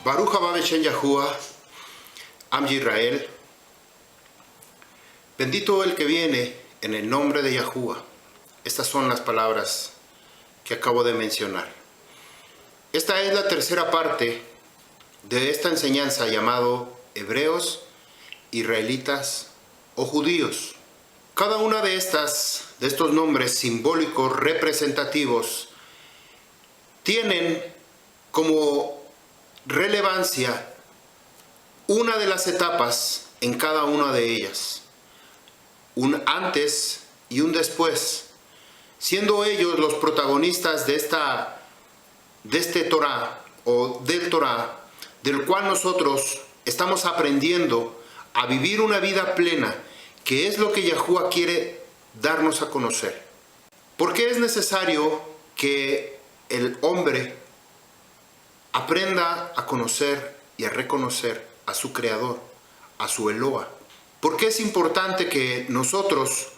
Baruch haba Beshem Yahuwah, Am Yisrael. Bendito el que viene en el nombre de Yahuwah. Estas son las palabras que acabo de mencionar. Esta es la tercera parte de esta enseñanza llamado hebreos, israelitas o judíos. Cada una de estos nombres simbólicos representativos tienen como relevancia una de las etapas en cada una de ellas, un antes y un después, siendo ellos los protagonistas de este Torah o del Torah, del cual nosotros estamos aprendiendo a vivir una vida plena, que es lo que Yahuwah quiere darnos a conocer. ¿Por qué es necesario que el hombre aprenda a conocer y a reconocer a su Creador, a su Eloa? ¿Por qué es importante que nosotros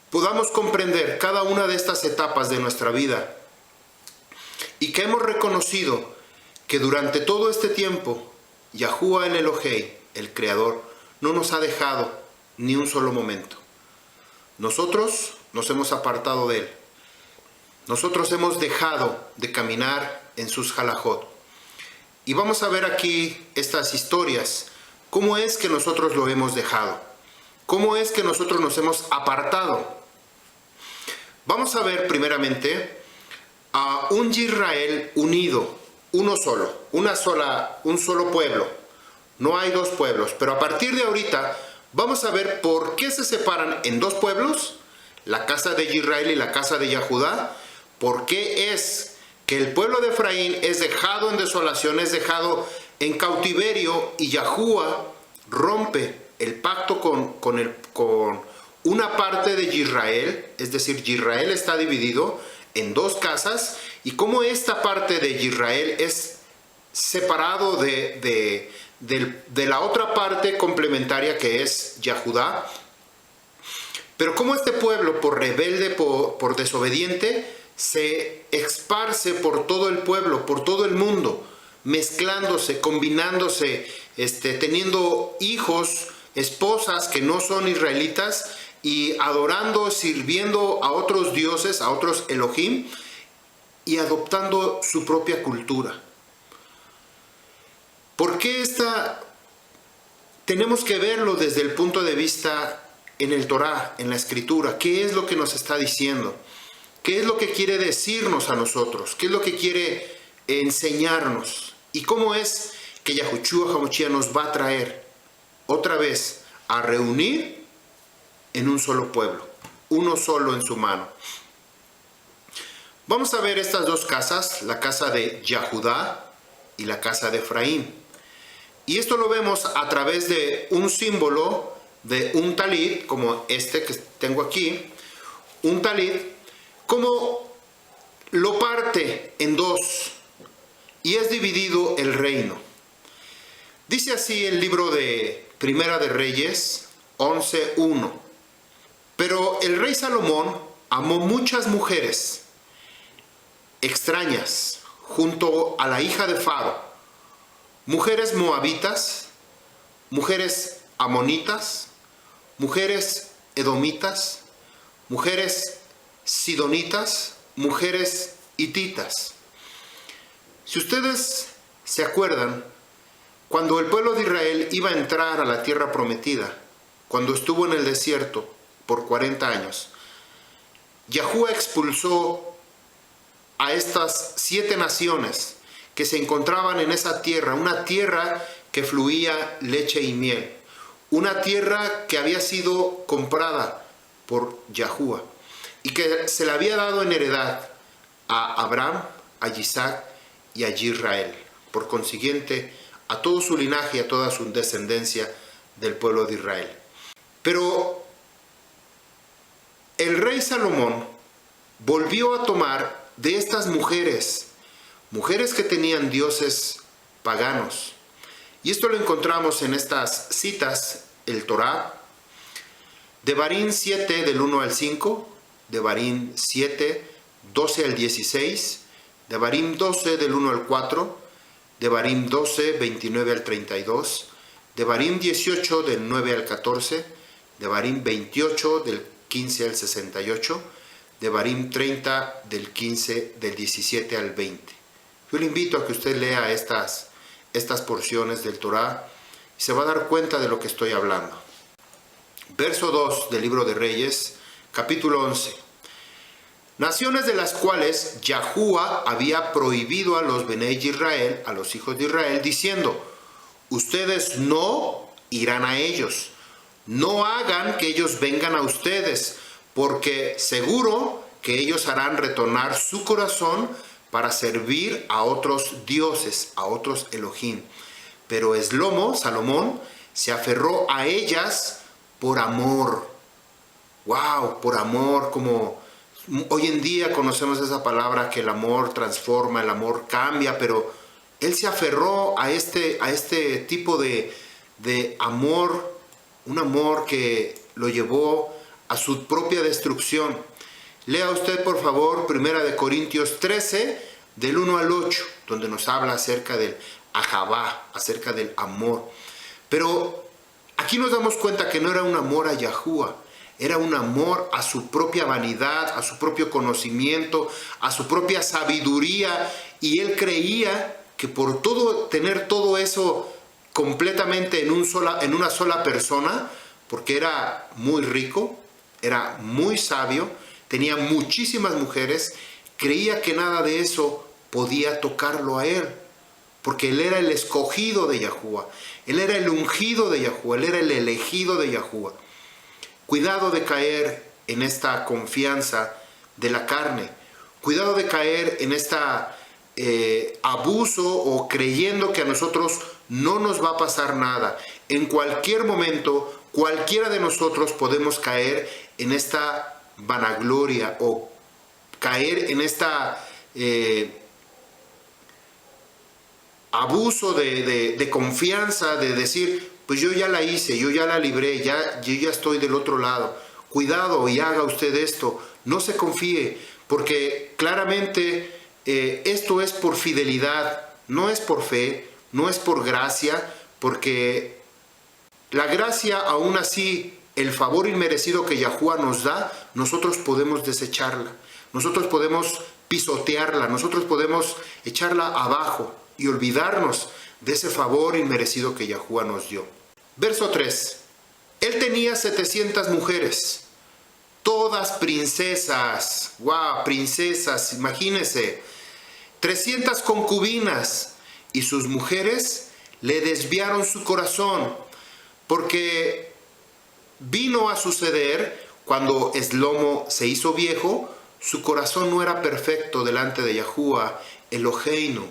podamos comprender cada una de estas etapas de nuestra vida y que hemos reconocido que durante todo este tiempo Yahuwah el Elohei, el Creador, no nos ha dejado ni un solo momento? Nosotros nos hemos apartado de Él. Nosotros hemos dejado de caminar en sus halajot. Y vamos a ver aquí estas historias. ¿Cómo es que nosotros lo hemos dejado? ¿Cómo es que nosotros nos hemos apartado? Vamos a ver primeramente a un Israel unido, uno solo, un solo pueblo. No hay dos pueblos, pero a partir de ahorita vamos a ver por qué se separan en dos pueblos, la casa de Israel y la casa de Yahudá. ¿Por qué es que el pueblo de Efraín es dejado en desolación, es dejado en cautiverio, y Yahuwah rompe el pacto con una parte de Israel? Es decir, Israel está dividido en dos casas, y cómo esta parte de Israel es separado de la otra parte complementaria que es Yahudá. Pero cómo este pueblo, por rebelde, por desobediente, se esparce por todo el pueblo, por todo el mundo, mezclándose, combinándose, teniendo hijos, esposas que no son israelitas, y adorando, sirviendo a otros dioses, a otros Elohim, y adoptando su propia cultura. ¿Por qué tenemos que verlo desde el punto de vista en el Torah, en la Escritura? ¿Qué es lo que nos está diciendo? ¿Qué es lo que quiere decirnos a nosotros? ¿Qué es lo que quiere enseñarnos? ¿Y cómo es que Yahushua HaMashiach nos va a traer otra vez a reunir en un solo pueblo, uno solo en su mano? Vamos a ver estas dos casas, la casa de Yahudá y la casa de Efraín. Y esto lo vemos a través de un símbolo de un talit, como este que tengo aquí, un talit, como lo parte en dos y es dividido el reino. Dice así el libro de Primera de Reyes 11:1. Pero el rey Salomón amó muchas mujeres extrañas junto a la hija de Faro, mujeres moabitas, mujeres amonitas, mujeres edomitas, mujeres sidonitas, mujeres hititas. Si ustedes se acuerdan, cuando el pueblo de Israel iba a entrar a la tierra prometida, cuando estuvo en el desierto por 40 años, Yahuwah expulsó a estas 7 naciones que se encontraban en esa tierra, una tierra que fluía leche y miel, una tierra que había sido comprada por Yahuwah y que se le había dado en heredad a Abraham, a Isaac y a Israel, por consiguiente a todo su linaje y a toda su descendencia del pueblo de Israel. Pero el rey Salomón volvió a tomar de estas mujeres que tenían dioses paganos, y esto lo encontramos en estas citas, el Torah, Devarim 7 del 1 al 5, Devarim 7, 12 al 16, Devarim 12 del 1 al 4, Devarim 12, 29 al 32, Devarim 18, del 9 al 14, Devarim 28, del 15 al 68, Devarim 30, del 17 al 20. Yo le invito a que usted lea estas porciones del Torá y se va a dar cuenta de lo que estoy hablando. Verso 2 del libro de Reyes, capítulo 11. Naciones de las cuales Yahuwah había prohibido a los Benei Israel, a los hijos de Israel, diciendo: ustedes no irán a ellos, no hagan que ellos vengan a ustedes, porque seguro que ellos harán retornar su corazón para servir a otros dioses, a otros Elohim. Pero Salomón, se aferró a ellas por amor. ¡Wow! Por amor, como hoy en día conocemos esa palabra que el amor transforma, el amor cambia, pero él se aferró a este tipo de amor, un amor que lo llevó a su propia destrucción. Lea usted, por favor, 1 Corintios 13, del 1 al 8, donde nos habla acerca del ahabá, acerca del amor. Pero aquí nos damos cuenta que no era un amor a Yahuwah, era un amor a su propia vanidad, a su propio conocimiento, a su propia sabiduría, y él creía que por tener todo eso completamente en una sola persona, porque era muy rico, era muy sabio, tenía muchísimas mujeres, creía que nada de eso podía tocarlo a él, porque él era el escogido de Yahuwah, él era el ungido de Yahuwah, él era el elegido de Yahuwah. Cuidado de caer en esta confianza de la carne, cuidado de caer en esta abuso o creyendo que a nosotros no nos va a pasar nada. En cualquier momento, cualquiera de nosotros podemos caer en esta vanagloria o caer en esta abuso de confianza, de decir: pues yo ya la hice, yo ya la libré, yo ya estoy del otro lado. Cuidado y haga usted esto, no se confíe, porque claramente esto es por fidelidad, no es por fe, no es por gracia, porque la gracia, aún así, el favor inmerecido que Yahuwah nos da, nosotros podemos desecharla, nosotros podemos pisotearla, nosotros podemos echarla abajo y olvidarnos de ese favor inmerecido que Yahuwah nos dio. Verso 3. Él tenía 700 mujeres, todas princesas. ¡Wow! Princesas, imagínense. 300 concubinas, y sus mujeres le desviaron su corazón, porque vino a suceder cuando Eslomo se hizo viejo, su corazón no era perfecto delante de Yahuwah Eloheinu,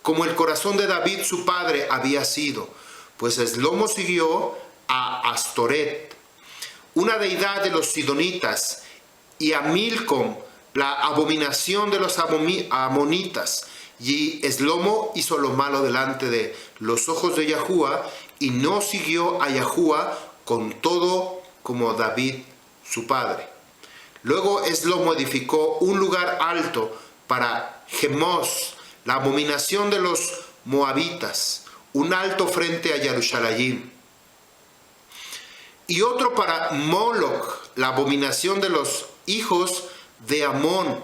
como el corazón de David su padre había sido, pues Eslomo siguió a Astoret, una deidad de los sidonitas, y a Milcom, la abominación de los amonitas. Y Eslomo hizo lo malo delante de los ojos de Yahuwah, y no siguió a Yahuwah con todo como David su padre. Luego Eslomo edificó un lugar alto para Chemos, la abominación de los moabitas, un alto frente a Jerusalén, y otro para Moloch, la abominación de los hijos de Amón.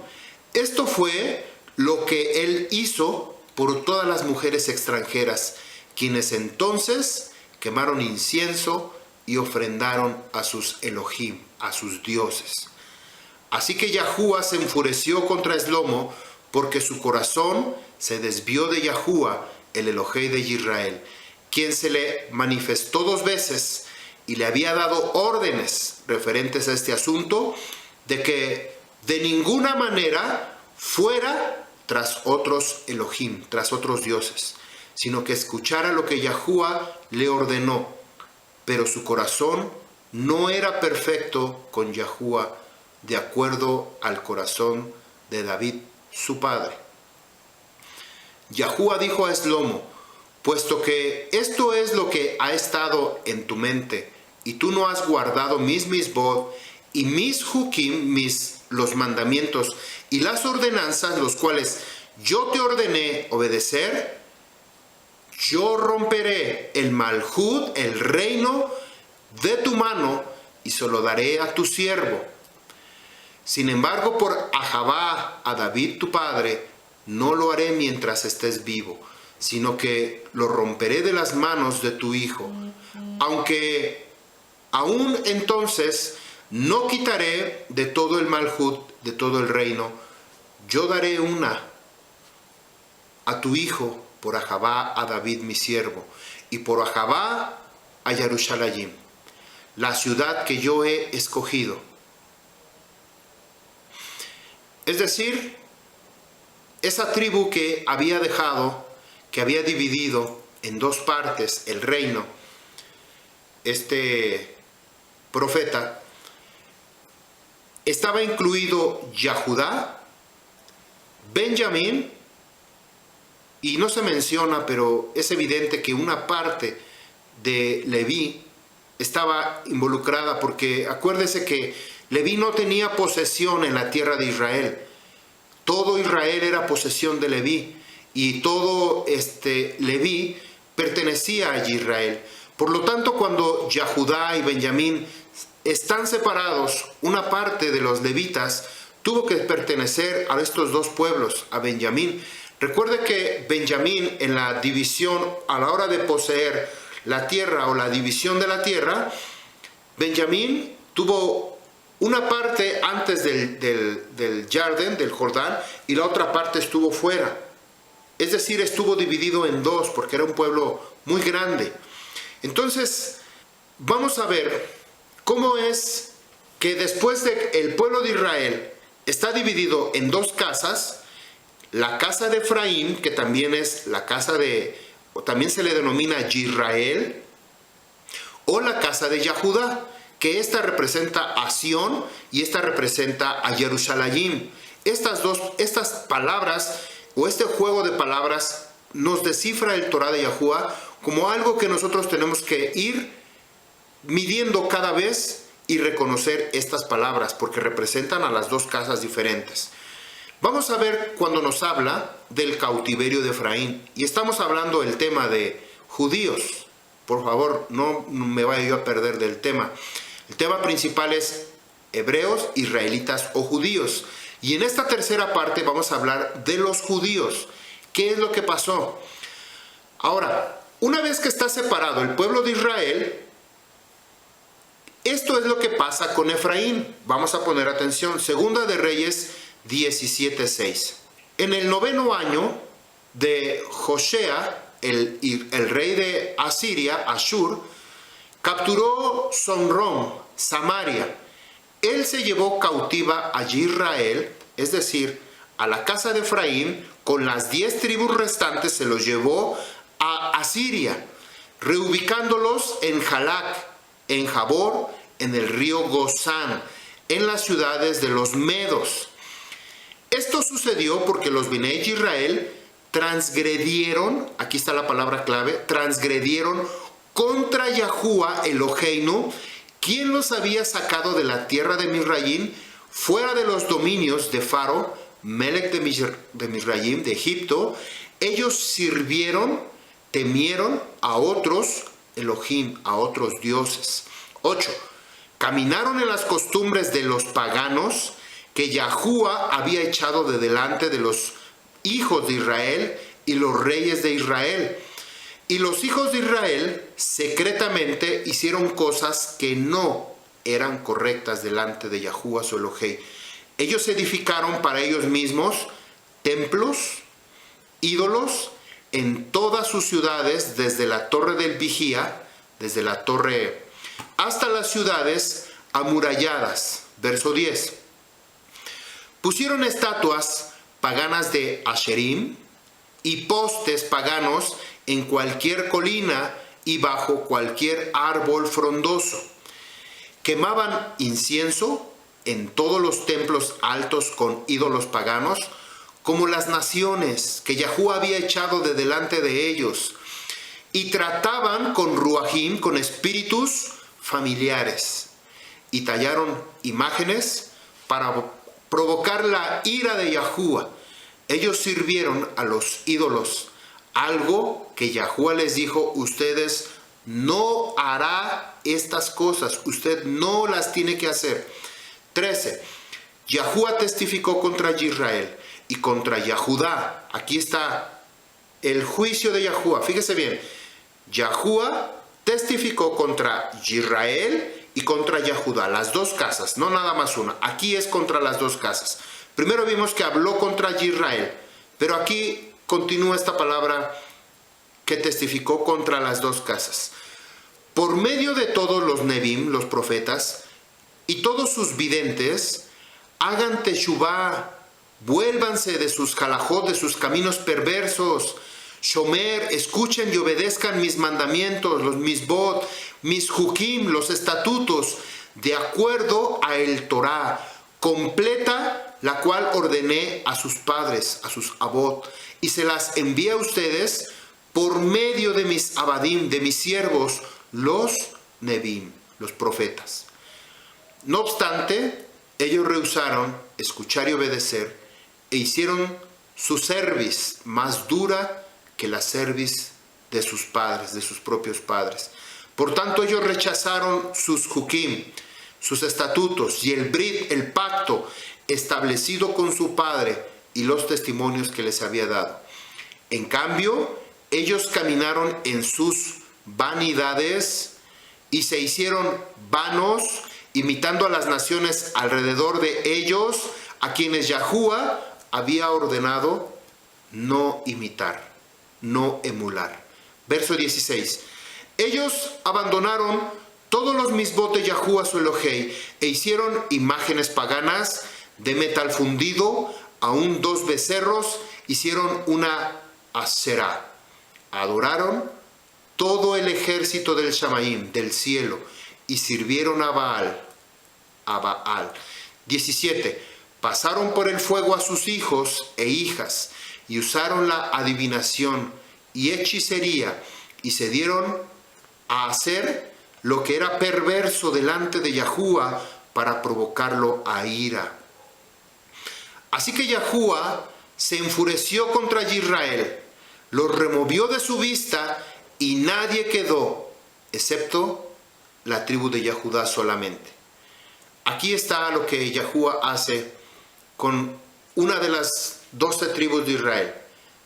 Esto fue lo que él hizo por todas las mujeres extranjeras, quienes entonces quemaron incienso y ofrendaron a sus Elohim, a sus dioses. Así que Yahuwah se enfureció contra Eslomo, porque su corazón se desvió de Yahuwah, el Elohei de Israel, quien se le manifestó 2 veces y le había dado órdenes referentes a este asunto, de que de ninguna manera fuera tras otros Elohim, tras otros dioses, sino que escuchara lo que Yahuwah le ordenó. Pero su corazón no era perfecto con Yahuwah, de acuerdo al corazón de David, su padre. Yahuwah dijo a Eslomo: puesto que esto es lo que ha estado en tu mente, y tú no has guardado mis misbod y mis hukim, los mandamientos y las ordenanzas, los cuales yo te ordené obedecer, yo romperé el Malhut, el reino, de tu mano y se lo daré a tu siervo. Sin embargo, por Ahabá, a David tu padre, no lo haré mientras estés vivo, sino que lo romperé de las manos de tu hijo. Aunque aún entonces no quitaré de todo el Malhut, de todo el reino, yo daré una a tu hijo por Ahabá, a David mi siervo, y por Ahabá a Jerusalén, la ciudad que yo he escogido. Es decir, esa tribu que había dejado, que había dividido en dos partes el reino, este profeta, estaba incluido Yahudá, Benjamín, y no se menciona, pero es evidente que una parte de Leví estaba involucrada, porque acuérdese que Leví no tenía posesión en la tierra de Israel. Todo Israel era posesión de Leví, y todo Leví pertenecía a Israel. Por lo tanto, cuando Yahudá y Benjamín están separados, una parte de los levitas tuvo que pertenecer a estos dos pueblos, a Benjamín. Recuerde que Benjamín, en la división, a la hora de poseer la tierra o la división de la tierra, Benjamín tuvo una parte antes del Jardín, del Jordán, y la otra parte estuvo fuera. Es decir, estuvo dividido en dos porque era un pueblo muy grande. Entonces, vamos a ver cómo es que después de el pueblo de Israel está dividido en dos casas, la casa de Efraín, que también es la casa o también se le denomina Israel, o la casa de Yahudá, que esta representa a Sión y esta representa a Jerusalén. Estas palabras o este juego de palabras nos descifra el Torah de Yahuwah como algo que nosotros tenemos que ir midiendo cada vez y reconocer estas palabras porque representan a las dos casas diferentes. Vamos a ver cuando nos habla del cautiverio de Efraín, y estamos hablando del tema de judíos. Por favor, no me vaya yo a perder del tema. El tema principal es hebreos, israelitas o judíos. Y en esta tercera parte vamos a hablar de los judíos. ¿Qué es lo que pasó? Ahora, una vez que está separado el pueblo de Israel, esto es lo que pasa con Efraín. Vamos a poner atención. Segunda de Reyes 17:6. En el 9º año de Josea, el rey de Asiria, Ashur, capturó Sonrón, Samaria. Él se llevó cautiva a Israel, es decir, a la casa de Efraín, con las 10 tribus restantes se los llevó a Asiria, reubicándolos en Jalac, en Jabor, en el río Gozán, en las ciudades de los medos. Esto sucedió porque los Bnei Israel transgredieron, aquí está la palabra clave, transgredieron contra Yahuwah Eloheinu, quien los había sacado de la tierra de Misraim, fuera de los dominios de Faro, Melech de Misraim, de Egipto. Ellos sirvieron, temieron a otros Elohim, a otros dioses. 8. Caminaron en las costumbres de los paganos que Yahuwah había echado de delante de los hijos de Israel y los reyes de Israel. Y los hijos de Israel secretamente hicieron cosas que no eran correctas delante de Yahuwah su Elohim. Ellos edificaron para ellos mismos templos, ídolos, en todas sus ciudades, desde la torre del vigía, desde la torre hasta las ciudades amuralladas. Verso 10. Pusieron estatuas paganas de Asherim y postes paganos en cualquier colina y bajo cualquier árbol frondoso. Quemaban incienso en todos los templos altos con ídolos paganos, como las naciones que Yahuwah había echado de delante de ellos, y trataban con ruajim, con espíritus familiares, y tallaron imágenes para provocar la ira de Yahuwah. Ellos sirvieron a los ídolos, algo que Yahuwah les dijo: ustedes no hará estas cosas, usted no las tiene que hacer. 13. Yahuwah testificó contra Israel y contra Yahudá. Aquí está el juicio de Yahuwah. Fíjese bien, Yahuwah testificó contra Israel y contra Yahudá, las dos casas, no nada más una. Aquí es contra las dos casas. Primero vimos que habló contra Israel, pero aquí continúa esta palabra que testificó contra las dos casas. Por medio de todos los Nebim, los profetas, y todos sus videntes, hagan teshuvá, vuélvanse de sus halajot, de sus caminos perversos. Shomer, escuchen y obedezcan mis mandamientos, los misbot, mis hukim, los estatutos, de acuerdo a el Torah, completa, la cual ordené a sus padres, a sus abot, y se las envié a ustedes por medio de mis abadim, de mis siervos, los nebim, los profetas. No obstante, ellos rehusaron escuchar y obedecer e hicieron su cerviz más dura que la cerviz de sus padres, de sus propios padres. Por tanto, ellos rechazaron sus hukim, sus estatutos, y el brit, el pacto establecido con su padre, y los testimonios que les había dado. En cambio, ellos caminaron en sus vanidades y se hicieron vanos, imitando a las naciones alrededor de ellos, a quienes Yahuwah había ordenado no imitar, no emular. Verso 16. Ellos abandonaron todos los misbot de Yahuwah su Elohei e hicieron imágenes paganas de metal fundido, aún 2 becerros, hicieron una aserá. Adoraron todo el ejército del Shamaim, del cielo, y sirvieron a Baal. 17. Pasaron por el fuego a sus hijos e hijas, y usaron la adivinación y hechicería, y se dieron a hacer lo que era perverso delante de Yahuwah para provocarlo a ira. Así que Yahuwah se enfureció contra Israel, los removió de su vista, y nadie quedó, excepto la tribu de Yahudá solamente. Aquí está lo que Yahuwah hace con una de las 12 tribus de Israel.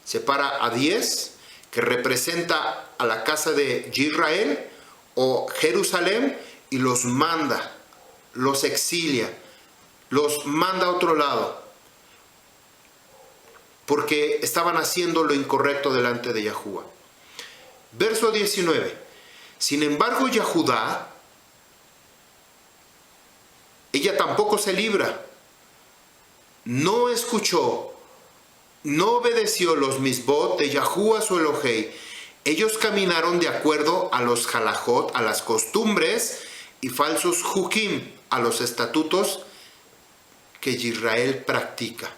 Separa a 10, que representa a la casa de Israel o Jerusalén, y los manda, los exilia, los manda a otro lado, porque estaban haciendo lo incorrecto delante de Yahuwah. Verso 19. Sin embargo, Yahudá, ella tampoco se libra. No escuchó, no obedeció los misbot de Yahuwah su Elohei. Ellos caminaron de acuerdo a los halajot, a las costumbres, y falsos hukim, a los estatutos que Israel practica.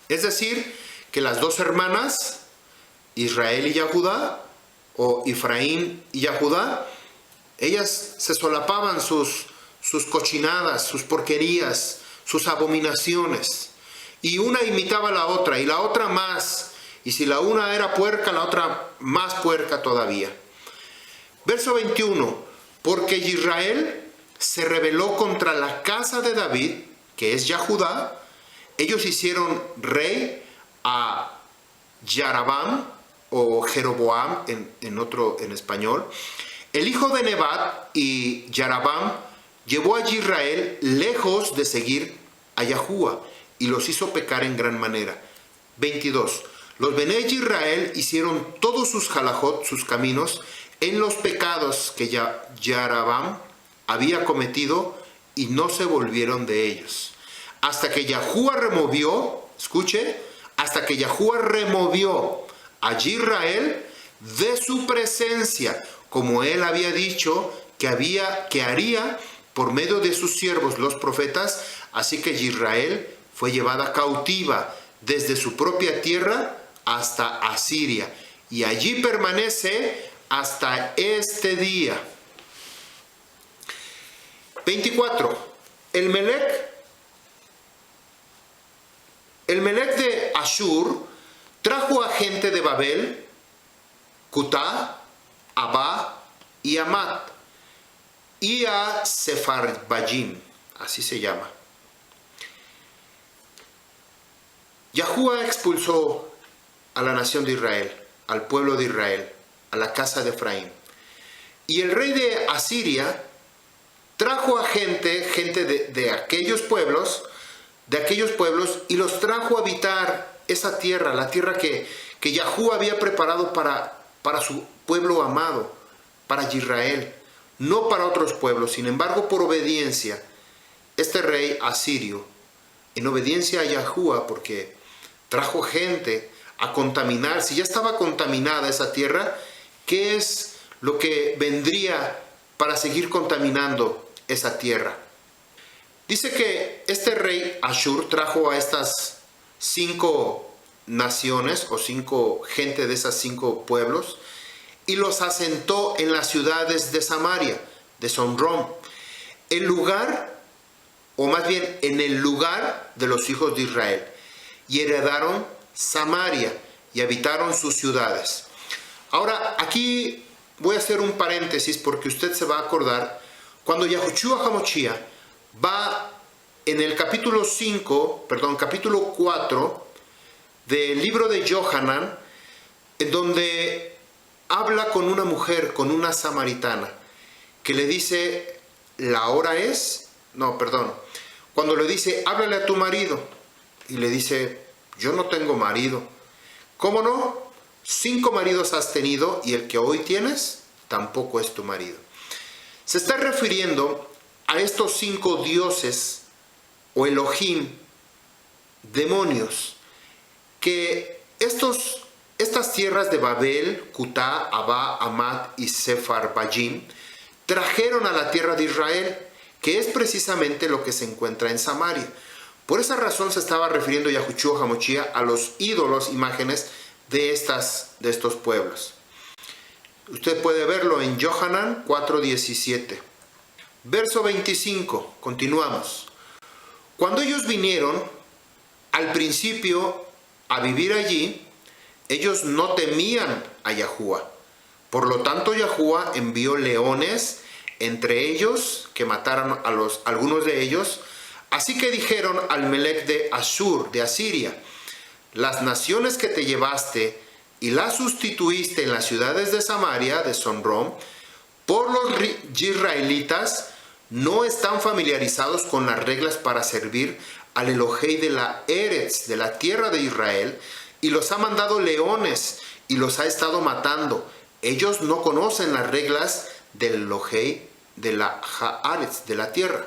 Es decir, que las dos hermanas, Israel y Yahudá, o Efraín y Yahudá, ellas se solapaban sus cochinadas, sus porquerías, sus abominaciones, y una imitaba a la otra, y la otra más, y si la una era puerca, la otra más puerca todavía. Verso 21. Porque Israel se rebeló contra la casa de David, que es Yahudá. Ellos hicieron rey a Yarabam, o Jeroboam en español, el hijo de Nebat, y Yarabam llevó a Israel lejos de seguir a Yahuwah y los hizo pecar en gran manera. 22. Los Bené Israel hicieron todos sus halajot, sus caminos, en los pecados que Yarabam había cometido, y no se volvieron de ellos. Hasta que Yahuwah removió, escuche, hasta que Yahuwah removió a Israel de su presencia, como él había dicho que haría por medio de sus siervos los profetas. Así que Israel fue llevada cautiva desde su propia tierra hasta Asiria, y allí permanece hasta este día. 24. El Melec de Ashur trajo a gente de Babel, Cutá, Abá y Amat, y a Sepharvaim, así se llama. Yahuwah expulsó a la nación de Israel, al pueblo de Israel, a la casa de Efraín. Y el rey de Asiria trajo a gente de aquellos pueblos, y los trajo a habitar esa tierra, la tierra que Yahuwah había preparado para su pueblo amado, para Israel, no para otros pueblos. Sin embargo, por obediencia, este rey asirio, en obediencia a Yahuwah, porque trajo gente a contaminar, si ya estaba contaminada esa tierra, ¿qué es lo que vendría para seguir contaminando esa tierra? Dice que este rey Ashur trajo a estas 5 naciones o 5 gente de esas 5 pueblos y los asentó en las ciudades de Samaria, de Sonrom, el lugar, o más bien en el lugar de los hijos de Israel, y heredaron Samaria y habitaron sus ciudades. Ahora aquí voy a hacer un paréntesis porque usted se va a acordar cuando Yahushua HaMashiach va en el capítulo 4 del libro de Yohanan, en donde habla con una mujer, con una samaritana, que le dice, la hora es, cuando le dice, háblale a tu marido, y le dice, yo no tengo marido. ¿Cómo no? 5 maridos has tenido y el que hoy tienes tampoco es tu marido. Se está refiriendo a estos 5 dioses o Elohim, demonios, que estas tierras de Babel, Cutá, Abá, Amat y Sepharvaim trajeron a la tierra de Israel, que es precisamente lo que se encuentra en Samaria. Por esa razón se estaba refiriendo Yahushua HaMashiach a los ídolos, imágenes de estos pueblos. Usted puede verlo en Yohanan 4:17. Verso 25, continuamos. Cuando ellos vinieron al principio a vivir allí, ellos no temían a Yahuwah. Por lo tanto, Yahuwah envió leones entre ellos que mataron a algunos de ellos. Así que dijeron al Melech de Ashur, de Asiria, las naciones que te llevaste y las sustituiste en las ciudades de Samaria, de Sonrom, por los israelitas, no están familiarizados con las reglas para servir al Elohei de la Eretz, de la tierra de Israel, y los ha mandado leones y los ha estado matando. Ellos no conocen las reglas del Elohei de la Haaretz, de la tierra.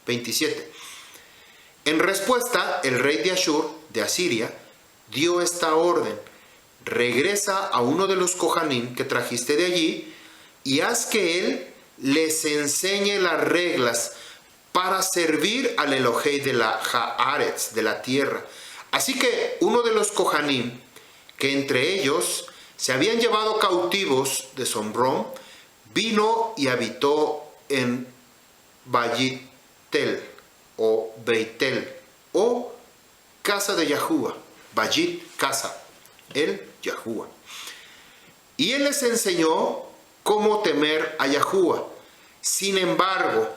27. En respuesta, el rey de Ashur, de Asiria, dio esta orden: regresa a uno de los Kohanim que trajiste de allí y haz que él les enseñe las reglas para servir al Elohei de la Haaretz, de la tierra. Así que uno de los Kohanim, que entre ellos se habían llevado cautivos de Sonrom, vino y habitó en Bayitel o Beitel o casa de Yahuwah. Bayit, casa, el Yahuwah. Y él les enseñó cómo temer a Yahuwah. Sin embargo,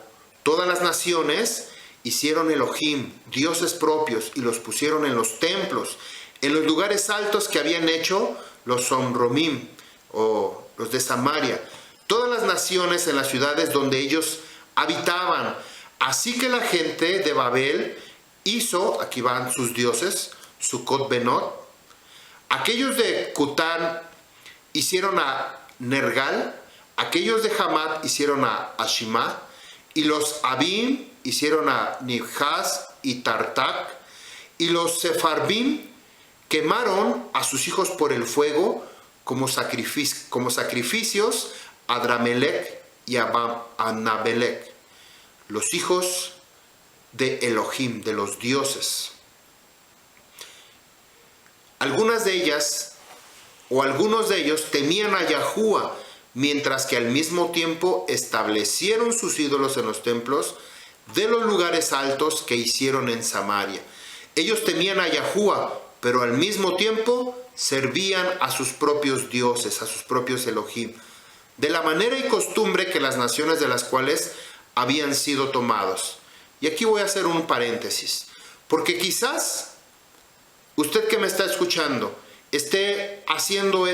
todas las naciones hicieron Elohim, dioses propios, y los pusieron en los templos, en los lugares altos que habían hecho los Sonromim o los de Samaria. Todas las naciones en las ciudades donde ellos habitaban. Así que la gente de Babel hizo, aquí van sus dioses, Sucot Benot. Aquellos de Cután hicieron a Nergal, aquellos de Hamat hicieron a Ashima, y los Abim hicieron a Nibhaz y Tartak, y los Sepharvaim quemaron a sus hijos por el fuego como sacrificios a Adramelech y a Anabelech, los hijos de Elohim, de los dioses. Algunas de ellas o algunos de ellos temían a Yahuwah, mientras que al mismo tiempo establecieron sus ídolos en los templos de los lugares altos que hicieron en Samaria. Ellos temían a Yahuwah, pero al mismo tiempo servían a sus propios dioses, a sus propios Elohim, de la manera y costumbre que las naciones de las cuales habían sido tomados. Y aquí voy a hacer un paréntesis, porque quizás usted que me está escuchando esté haciendo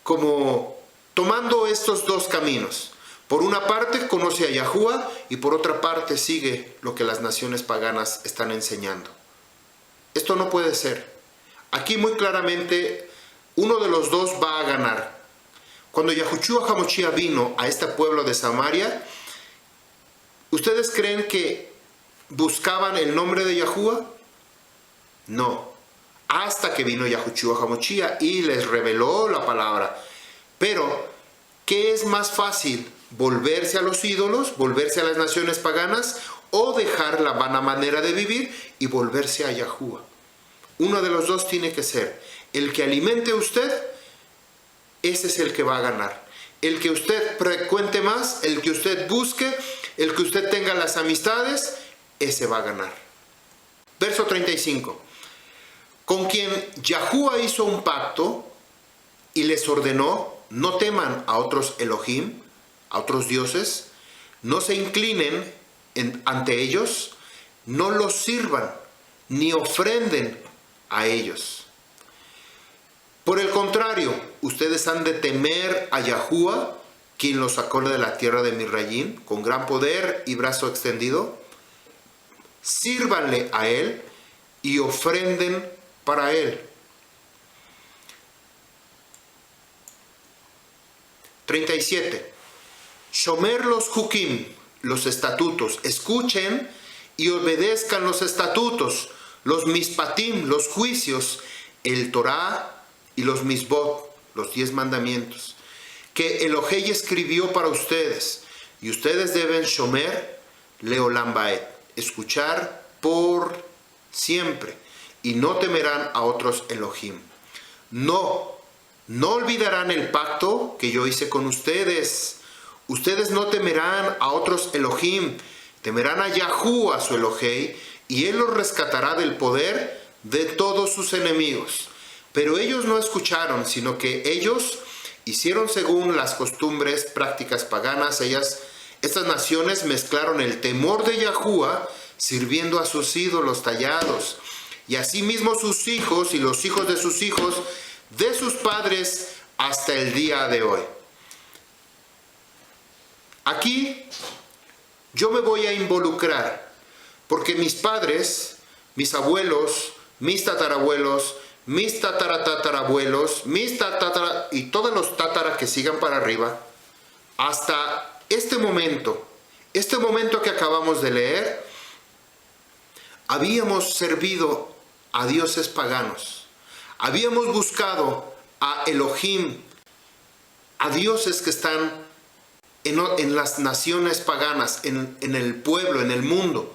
como tomando estos dos caminos. Por una parte conoce a Yahuwah y por otra parte sigue lo que las naciones paganas están enseñando. Esto no puede ser. Aquí muy claramente uno de los dos va a ganar. Cuando Yahushua HaMashiach vino a este pueblo de Samaria, ¿ustedes creen que buscaban el nombre de Yahuwah? No. Hasta que vino Yahushua HaMashiach y les reveló la palabra. Pero, ¿qué es más fácil? ¿Volverse a los ídolos? ¿Volverse a las naciones paganas? ¿O dejar la vana manera de vivir y volverse a Yahuwah? Uno de los dos tiene que ser. El que alimente a usted, ese es el que va a ganar. El que usted frecuente más, el que usted busque, el que usted tenga las amistades, ese va a ganar. Verso 35. Con quien Yahuwah hizo un pacto y les ordenó: no teman a otros Elohim, a otros dioses, no se inclinen ante ellos, no los sirvan, ni ofrenden a ellos. Por el contrario, ustedes han de temer a Yahuwah, quien los sacó de la tierra de Misrayim, con gran poder y brazo extendido. Sírvanle a él y ofrenden para él. 37. Shomer los hukim, los estatutos. Escuchen y obedezcan los estatutos, los mispatim, los juicios, el Torah y los misbot, los 10 mandamientos, que Elohei escribió para ustedes. Y ustedes deben shomer leolam baed, escuchar por siempre, y no temerán a otros Elohim. No olvidarán el pacto que yo hice con ustedes. Ustedes no temerán a otros Elohim, temerán a Yahuwah, su Elohei, y él los rescatará del poder de todos sus enemigos. Pero ellos no escucharon, sino que ellos hicieron según las costumbres, prácticas paganas. Estas naciones mezclaron el temor de Yahuwah sirviendo a sus ídolos tallados, y asimismo sus hijos y los hijos de sus hijos, de sus padres hasta el día de hoy. Aquí yo me voy a involucrar, porque mis padres, mis abuelos, mis tatarabuelos, mis tataratatarabuelos, y todos los tataras que sigan para arriba, hasta este momento que acabamos de leer, habíamos servido a dioses paganos. Habíamos buscado a Elohim, a dioses que están en las naciones paganas, en el pueblo, en el mundo.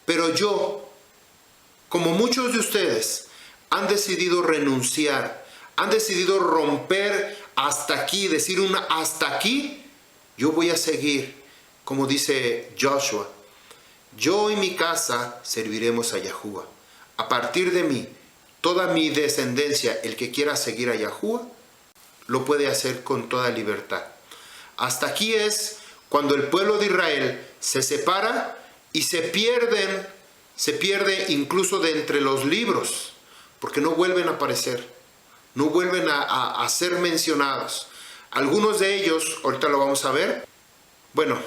Pero yo, como muchos de ustedes, han decidido renunciar, han decidido romper hasta aquí, decir hasta aquí. Yo voy a seguir, como dice Joshua: yo y mi casa serviremos a Yahuwah. A partir de mí, toda mi descendencia, el que quiera seguir a Yahuwah, lo puede hacer con toda libertad. Hasta aquí es cuando el pueblo de Israel se separa y se pierde incluso de entre los libros, porque no vuelven a aparecer, no vuelven a ser mencionados. Algunos de ellos, ahorita lo vamos a ver. Bueno,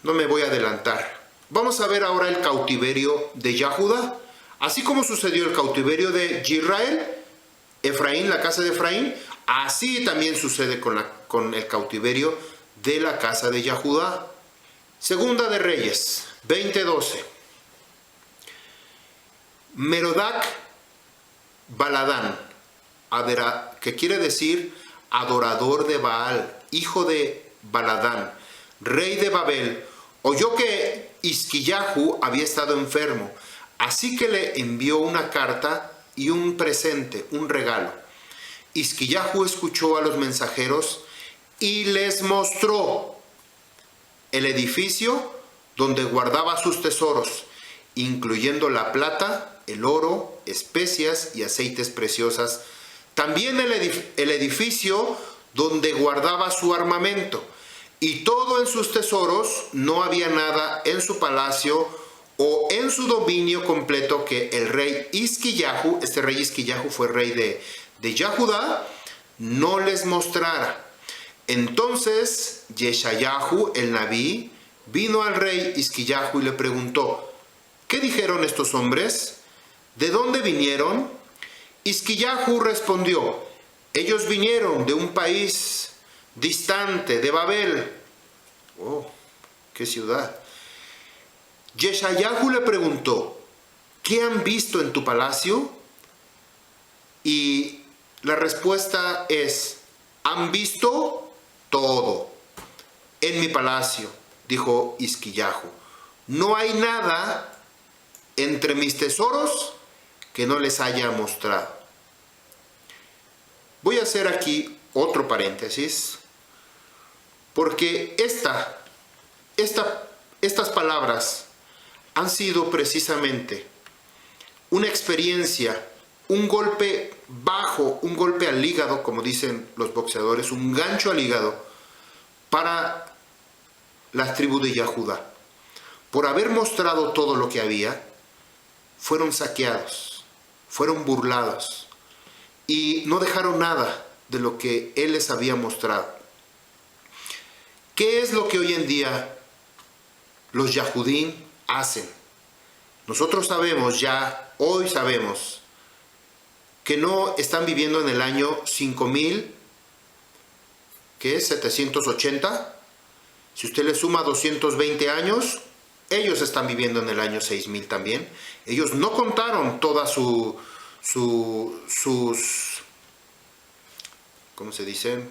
no me voy a adelantar. Vamos a ver ahora el cautiverio de Yahudá. Así como sucedió el cautiverio de Israel, Efraín, la casa de Efraín, así también sucede con el cautiverio de la casa de Yahudá. Segunda de Reyes 20:12. Merodac Baladán, que quiere decir adorador de Baal, hijo de Baladán, rey de Babel, oyó que Hizquillahu había estado enfermo, así que le envió una carta y un presente, un regalo. Hizquillahu escuchó a los mensajeros y les mostró el edificio donde guardaba sus tesoros incluyendo la plata, el oro, especias y aceites preciosas. También el edificio donde guardaba su armamento. Y todo en sus tesoros, no había nada en su palacio o en su dominio completo que el rey Hizquillahu, este rey Hizquillahu fue rey de Yahudá, no les mostrara. Entonces Yeshayahu, el Nabí, vino al rey Hizquillahu y le preguntó: ¿qué dijeron estos hombres? ¿De dónde vinieron? Hizquillahu respondió: ellos vinieron de un país distante, de Babel. Oh, qué ciudad. Yeshayahu le preguntó: ¿qué han visto en tu palacio? Y la respuesta es: han visto todo en mi palacio, dijo Hizquillahu. No hay nada entre mis tesoros que no les haya mostrado. Voy a hacer aquí otro paréntesis, porque estas palabras han sido precisamente una experiencia, un golpe bajo, un golpe al hígado, como dicen los boxeadores, un gancho al hígado para la tribu de Yahudá. Por haber mostrado todo lo que había, fueron saqueados, fueron burlados y no dejaron nada de lo que Él les había mostrado. ¿Qué es lo que hoy en día los Yahudín hacen? Nosotros sabemos ya, hoy sabemos, que no están viviendo en el año 5000, ¿qué es? 780. Si usted le suma 220 años, ellos están viviendo en el año 6000 también. Ellos no contaron todas sus, ¿cómo se dicen?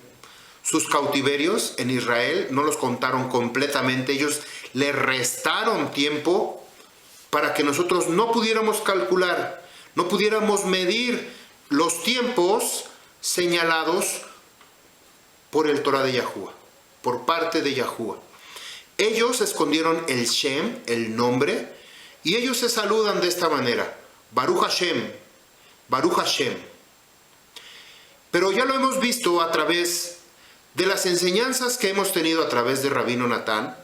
Sus cautiverios en Israel, no los contaron completamente. Ellos le restaron tiempo para que nosotros no pudiéramos calcular, no pudiéramos medir los tiempos señalados por el Torah de Yahuwah, por parte de Yahuwah. Ellos escondieron el Shem, el nombre, y ellos se saludan de esta manera: Baruch Hashem, Baruch Hashem. Pero ya lo hemos visto a través de las enseñanzas que hemos tenido a través de Rabino Natán,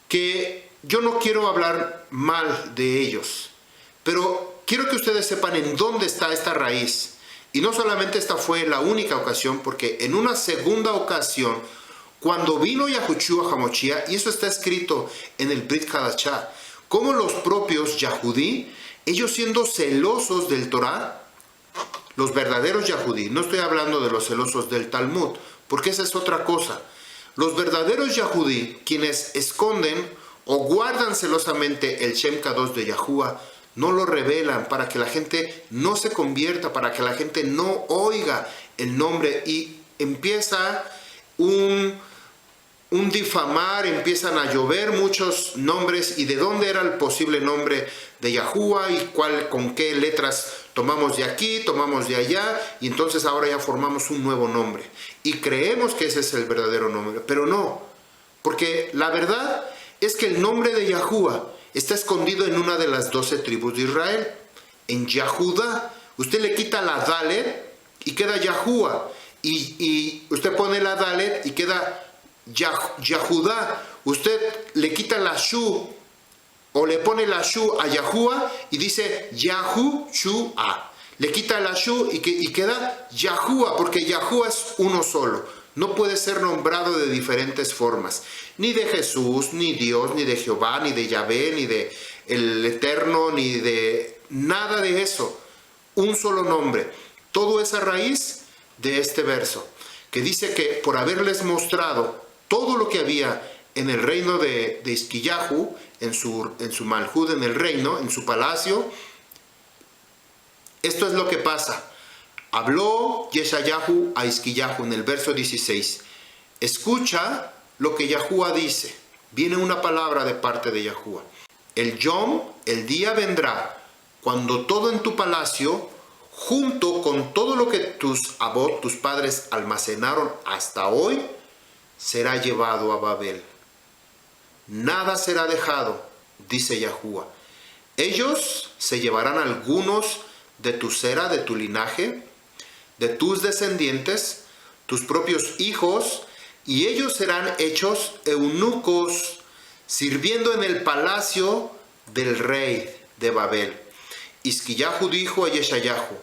que yo no quiero hablar mal de ellos, pero quiero que ustedes sepan en dónde está esta raíz. Y no solamente esta fue la única ocasión, porque en una segunda ocasión, cuando vino Yahushua HaMashiach, y eso está escrito en el Brit Hadashah, como los propios Yahudí, ellos siendo celosos del Torah, los verdaderos Yahudí, no estoy hablando de los celosos del Talmud, porque esa es otra cosa. Los verdaderos Yahudí, quienes esconden o guardan celosamente el Shem Kadosh de Yahuwah, no lo revelan para que la gente no se convierta, para que la gente no oiga el nombre, y empieza un difamar, empiezan a llover muchos nombres, y de dónde era el posible nombre de Yahuwah y con qué letras tomamos de aquí, tomamos de allá, y entonces ahora ya formamos un nuevo nombre y creemos que ese es el verdadero nombre, pero no, porque la verdad es que el nombre de Yahuwah está escondido en una de las 12 tribus de Israel. En Yahudá, usted le quita la Dalet y queda Yahuwah, y usted pone la Dalet y queda Yahudá. Usted le quita la Shu o le pone la Shu a Yahuwah y dice Yahushua. Le quita la Shu y queda Yahuwah, porque Yahuwah es uno solo. No puede ser nombrado de diferentes formas, ni de Jesús, ni Dios, ni de Jehová, ni de Yahvé, ni de el Eterno, ni de nada de eso. Un solo nombre. Todo es a raíz de este verso, que dice que por haberles mostrado todo lo que había en el reino de Hizquillahu, en su Malhud, en el reino, en su palacio, esto es lo que pasa. Habló Yeshayahu a Hizquillahu en el verso 16. Escucha lo que Yahuwah dice. Viene una palabra de parte de Yahuwah. El Yom, el día vendrá, cuando todo en tu palacio, junto con todo lo que tus abot, tus padres almacenaron hasta hoy, será llevado a Babel. Nada será dejado, dice Yahuwah. Ellos se llevarán algunos de tu cera, de tu linaje, de tus descendientes, tus propios hijos, y ellos serán hechos eunucos, sirviendo en el palacio del rey de Babel. Hizquillahu dijo a Yeshayahu: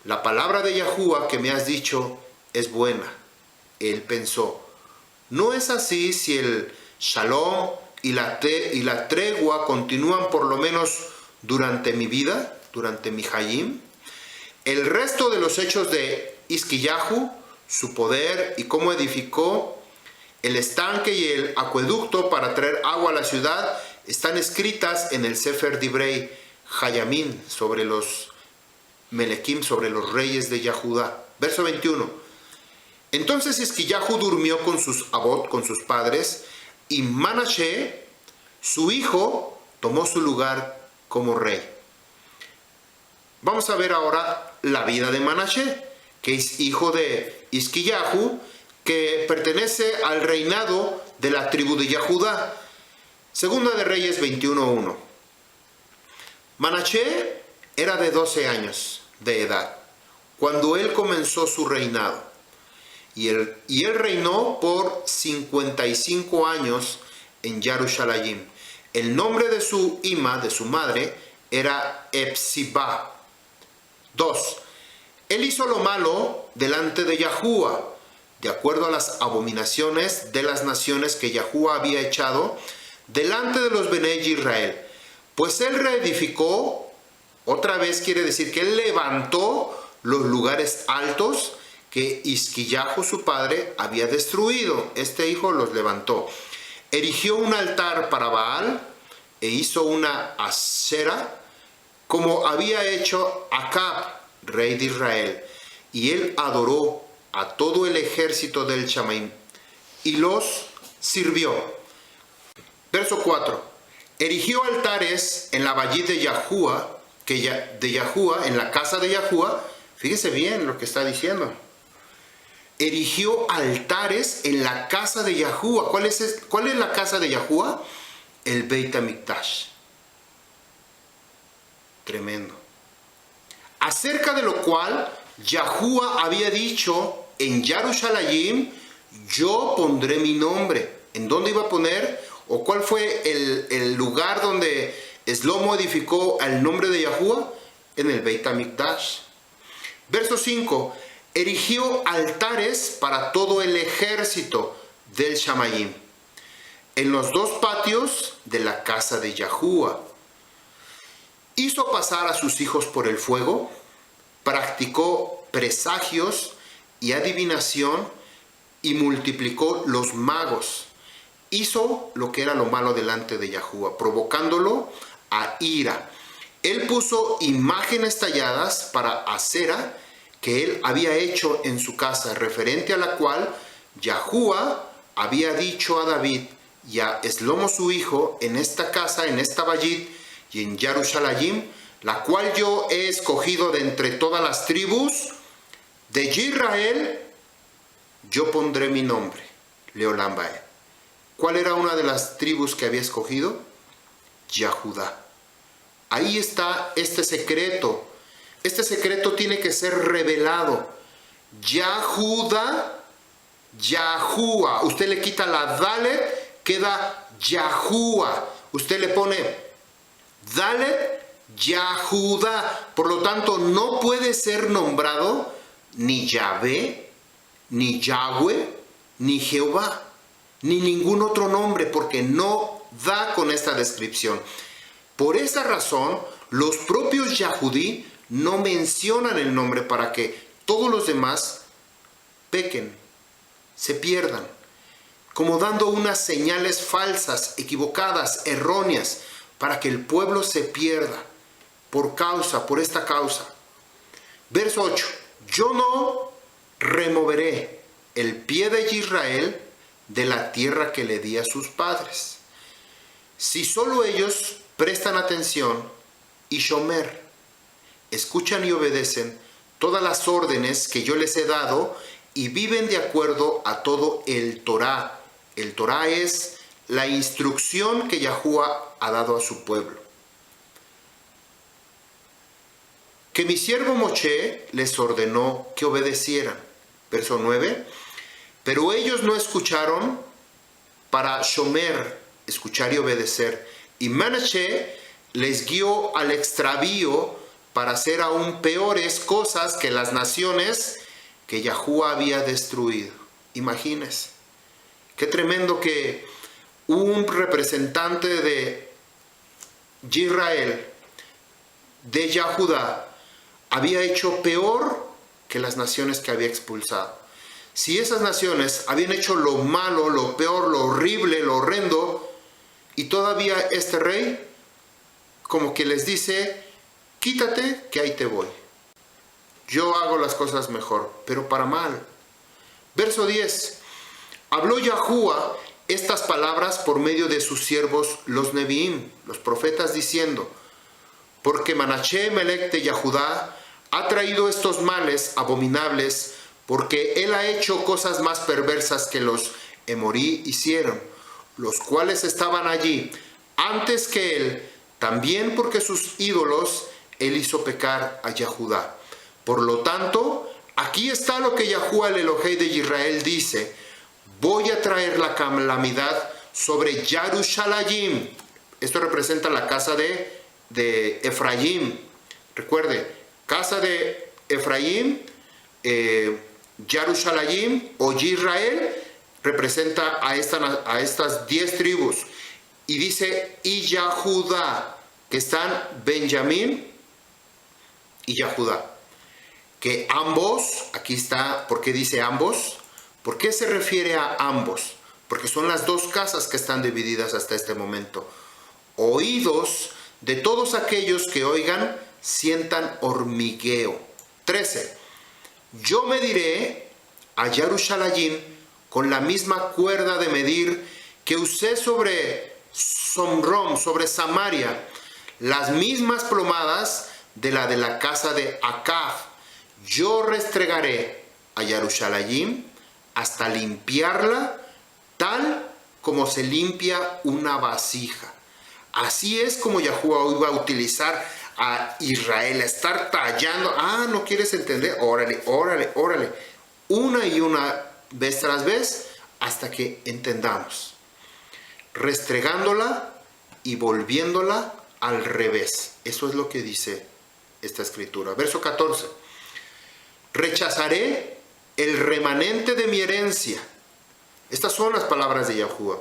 la palabra de Yahuwah que me has dicho es buena. Él pensó: ¿no es así si el shalom y la tregua continúan por lo menos durante mi vida, durante mi hayim? El resto de los hechos de Hizquillahu, su poder y cómo edificó el estanque y el acueducto para traer agua a la ciudad, están escritas en el Sefer Divrei Hayamim, sobre los Melekim, sobre los reyes de Yahudá. Verso 21. Entonces Hizquillahu durmió con sus abot, con sus padres, y Manashe, su hijo, tomó su lugar como rey. Vamos a ver ahora la vida de Manashe, que es hijo de Hizquillahu, que pertenece al reinado de la tribu de Yahudá. Segunda de Reyes 21:1. Manashe era de 12 años de edad cuando él comenzó su reinado, y él reinó por 55 años en Jerusalén. El nombre de su ima, de su madre, era Epsibá. 2. Él hizo lo malo delante de Yahuwah, de acuerdo a las abominaciones de las naciones que Yahuwah había echado delante de los Bené Israel. Pues él reedificó, otra vez quiere decir que él levantó los lugares altos que Hizquillahu, su padre, había destruido. Este hijo los levantó. Erigió un altar para Baal e hizo una asera, como había hecho Acab, rey de Israel. Y él adoró a todo el ejército del Chamaim y los sirvió. Verso 4. Erigió altares en la vallid de Yahuwah, en la casa de Yahuwah. Fíjese bien lo que está diciendo. Erigió altares en la casa de Yahuwah. ¿Cuál es la casa de Yahuwah? El Beit HaMikdash. Tremendo. Acerca de lo cual Yahuwah había dicho: en Jerusalén yo pondré mi nombre. ¿En dónde iba a poner? ¿O cuál fue el lugar donde Shlomo edificó el nombre de Yahuwah? En el Beit HaMikdash. Verso 5. Erigió altares para todo el ejército del Shamayim en los dos patios de la casa de Yahuwah. Hizo pasar a sus hijos por el fuego, practicó presagios y adivinación y multiplicó los magos. Hizo lo que era lo malo delante de Yahuwah, provocándolo a ira. Él puso imágenes talladas para acera que él había hecho en su casa, referente a la cual Yahuwah había dicho a David y a Shlomo su hijo: en esta casa, en esta vallid y en Jerusalén, la cual yo he escogido de entre todas las tribus de Israel, yo pondré mi nombre, Leolam Baed. ¿Cuál era una de las tribus que había escogido? Yahudá. Ahí está este secreto. Este secreto tiene que ser revelado. Yahudá, Yahuwah. Usted le quita la Dalet, queda Yahuwah. Usted le pone Dalet, Yahudá. Por lo tanto, no puede ser nombrado ni Yahvé, ni Yahweh, ni Jehová, ni ningún otro nombre, porque no da con esta descripción. Por esa razón, los propios Yahudí no mencionan el nombre para que todos los demás pequen, se pierdan, como dando unas señales falsas, equivocadas, erróneas, para que el pueblo se pierda por esta causa. Verso 8. Yo no removeré el pie de Israel de la tierra que le di a sus padres, si solo ellos prestan atención y shomer, escuchan y obedecen todas las órdenes que yo les he dado y viven de acuerdo a todo el Torah. El Torah es la instrucción que Yahuwah ha dado a su pueblo. que mi siervo Moshe les ordenó que obedecieran. Verso 9. Pero ellos no escucharon para shomer, escuchar y obedecer. Y Manaché les guió al extravío para hacer aún peores cosas que las naciones que Yahuwah había destruido. Imagínense. Qué tremendo que un representante de Israel, de Yahudá, había hecho peor que las naciones que había expulsado. Si esas naciones habían hecho lo malo, lo peor, lo horrible, lo horrendo, y todavía este rey como que les dice, quítate que ahí te voy. Yo hago las cosas mejor, pero para mal. Verso 10. Habló Yahuwah estas palabras por medio de sus siervos los Neviim, los profetas, diciendo, porque Manaché Melech de Yahudá ha traído estos males abominables, porque él ha hecho cosas más perversas que los Emorí hicieron, los cuales estaban allí antes que él, también porque sus ídolos él hizo pecar a Yahudá. Por lo tanto, aquí está lo que Yahuwah el Elohei de Israel dice, voy a traer la calamidad sobre Yarushalayim. Esto representa la casa de Efraín. Recuerde, casa de Efraín, Yarushalayim o Israel representa a estas 10 tribus. Y dice, y Yahudá, que están Benjamín y Yahudá. Que ambos, aquí está, ¿por qué dice ambos? ¿Por qué se refiere a ambos? Porque son las dos casas que están divididas hasta este momento. Oídos de todos aquellos que oigan, sientan hormigueo. 13. Yo mediré a Yarushalayim con la misma cuerda de medir que usé sobre Somrom, sobre Samaria, las mismas plomadas de la casa de Acab. Yo restregaré a Yarushalayim hasta limpiarla tal como se limpia una vasija. Así es como Yahuwah iba a utilizar a Israel, a estar tallando. Ah, ¿no quieres entender? Órale, órale, órale. Una y una vez tras vez hasta que entendamos. Restregándola y volviéndola al revés. Eso es lo que dice esta escritura. Verso 14. Rechazaré el remanente de mi herencia. Estas son las palabras de Yahuwah.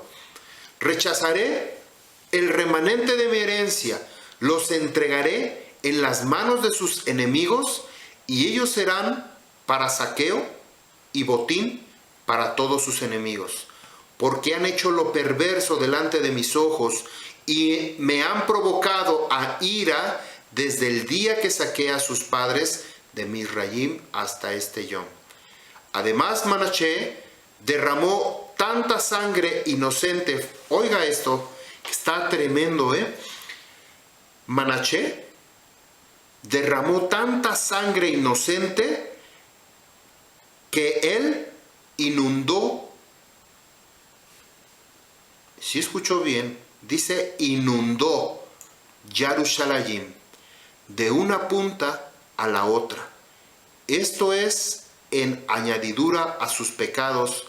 Rechazaré el remanente de mi herencia, los entregaré en las manos de sus enemigos, y ellos serán para saqueo y botín para todos sus enemigos, porque han hecho lo perverso delante de mis ojos, y me han provocado a ira desde el día que saqué a sus padres de Misraim hasta este yom. Además, Manaché derramó tanta sangre inocente. Oiga esto, está tremendo, Manaché derramó tanta sangre inocente que él inundó. Si escuchó bien, dice inundó Yarushalayim de una punta a la otra. Esto es en añadidura a sus pecados,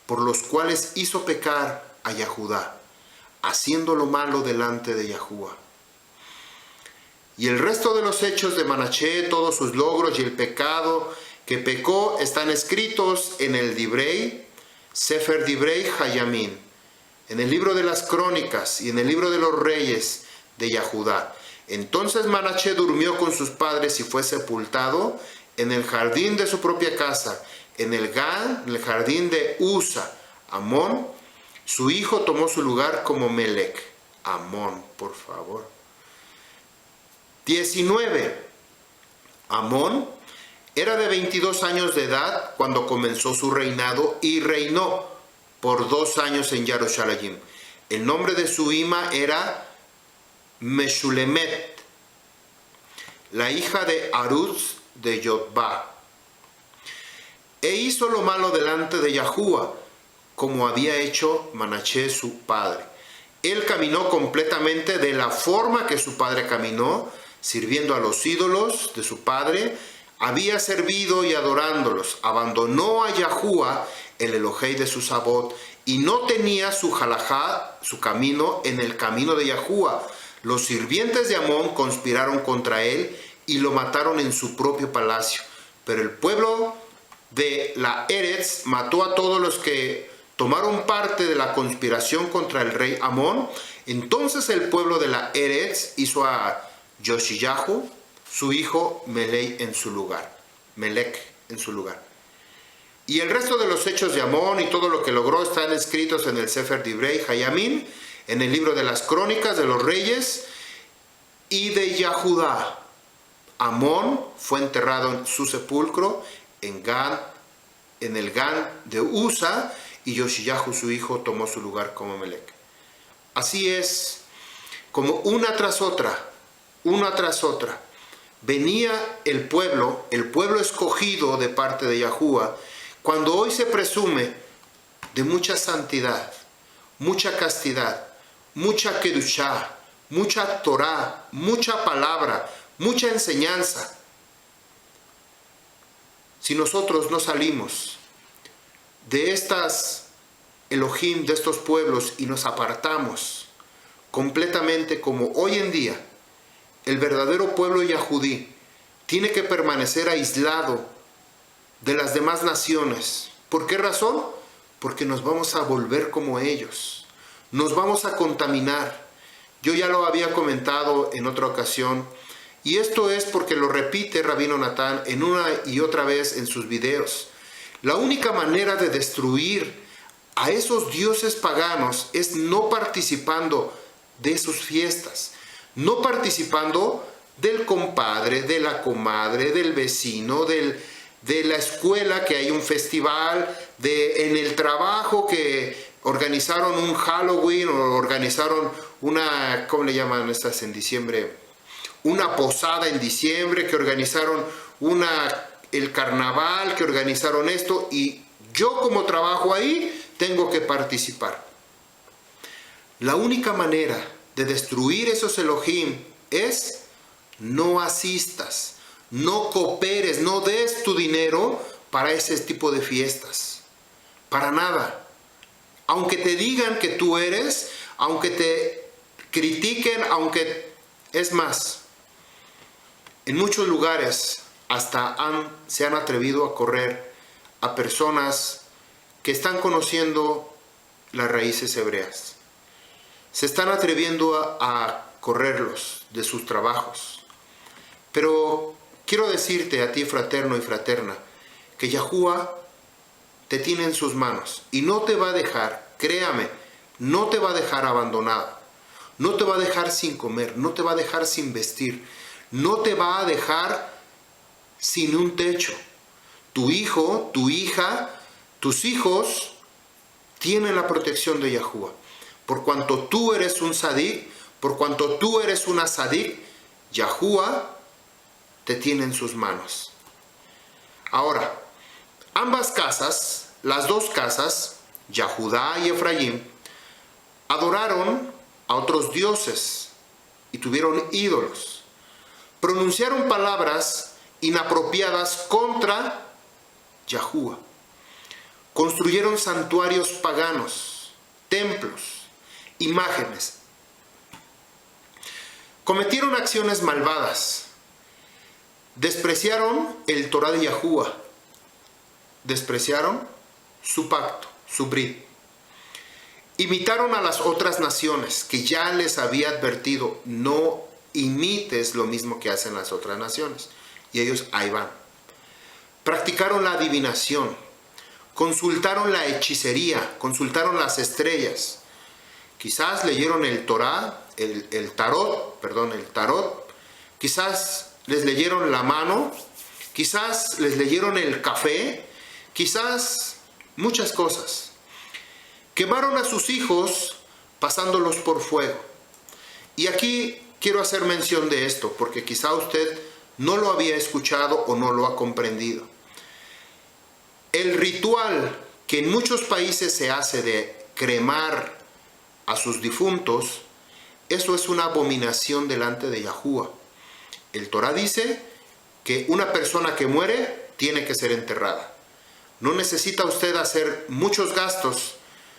por los cuales hizo pecar a Yahudá, haciendo lo malo delante de Yahuwah. Y el resto de los hechos de Manaché, todos sus logros y el pecado que pecó, están escritos en el Dibrei, Sefer Dibrei Hayamim, en el libro de las crónicas y en el libro de los reyes de Yahudá. Entonces Manaché durmió con sus padres y fue sepultado en el jardín de su propia casa, en el jardín de Usa. Amón, su hijo, tomó su lugar como Melech. Amón, por favor. 19. Amón era de 22 años de edad cuando comenzó su reinado y reinó por 2 años en Yarushalayim. El nombre de su hija era Meshulemet, la hija de Aruz de Yotba. E hizo lo malo delante de Yahuwah, como había hecho Manaché su padre. Él caminó completamente de la forma que su padre caminó, sirviendo a los ídolos de su padre, había servido y adorándolos, abandonó a Yahuwah, el Elohei de su Sabot, y no tenía su halajá, su camino, en el camino de Yahuwah. Los sirvientes de Amón conspiraron contra él y lo mataron en su propio palacio. Pero el pueblo de la Eretz mató a todos los que tomaron parte de la conspiración contra el rey Amón. Entonces el pueblo de la Eretz hizo a Yoshiyahu, su hijo, Melech en su lugar. Y el resto de los hechos de Amón y todo lo que logró están escritos en el Sefer Divrei Hayamim, en el libro de las crónicas de los reyes y de Yahudá. Amón fue enterrado en su sepulcro en el Gan de Usa, y Yoshiyahu, su hijo, tomó su lugar como Melech. Así es, como una tras otra, venía el pueblo escogido de parte de Yahuwah, cuando hoy se presume de mucha santidad, mucha castidad, mucha kedushá, mucha Torah, mucha palabra, mucha enseñanza. Si nosotros no salimos de estas Elohim, de estos pueblos, y nos apartamos completamente, como hoy en día el verdadero pueblo yahudí tiene que permanecer aislado de las demás naciones. ¿Por qué razón? Porque nos vamos a volver como ellos, nos vamos a contaminar. Yo ya lo había comentado en otra ocasión, y esto es porque lo repite Rabino Natán en una y otra vez en sus videos. La única manera de destruir a esos dioses paganos es no participando de sus fiestas, no participando del compadre, de la comadre, del vecino, de la escuela que hay un festival, en el trabajo que organizaron un Halloween o organizaron una, ¿cómo le llaman estas en diciembre? Una posada en diciembre, que organizaron el carnaval, que organizaron esto, y yo como trabajo ahí tengo que participar. La única manera de destruir esos Elohim es no asistas, no cooperes, no des tu dinero para ese tipo de fiestas. Para nada. Aunque te digan que tú eres, aunque te critiquen, es más, en muchos lugares hasta se han atrevido a correr a personas que están conociendo las raíces hebreas. Se están atreviendo a correrlos de sus trabajos. Pero quiero decirte a ti, fraterno y fraterna, que Yahuwah te tiene en sus manos y no te va a dejar, créame, no te va a dejar abandonado, no te va a dejar sin comer, no te va a dejar sin vestir, no te va a dejar sin un techo. Tu hijo, tu hija, tus hijos tienen la protección de Yahuwah. Por cuanto tú eres un sadik, por cuanto tú eres una sadik, Yahuwah te tiene en sus manos. Ahora, ambas casas, las dos casas, Yahudá y Efraín, adoraron a otros dioses y tuvieron ídolos. Pronunciaron palabras inapropiadas contra Yahuwah. Construyeron santuarios paganos, templos, imágenes. Cometieron acciones malvadas. Despreciaron el Torah de Yahuwah. Despreciaron su pacto, su brit. Imitaron a las otras naciones que ya les había advertido: no imites lo mismo que hacen las otras naciones. Y ellos ahí van. Practicaron la adivinación. Consultaron la hechicería. Consultaron las estrellas. Quizás leyeron el Torah, el tarot. Quizás les leyeron la mano. Quizás les leyeron el café. Quizás muchas cosas. Quemaron a sus hijos pasándolos por fuego. Y aquí quiero hacer mención de esto, porque quizá usted no lo había escuchado o no lo ha comprendido. El ritual que en muchos países se hace de cremar a sus difuntos, eso es una abominación delante de Yahuwah. El Torá dice que una persona que muere tiene que ser enterrada. No necesita usted hacer muchos gastos,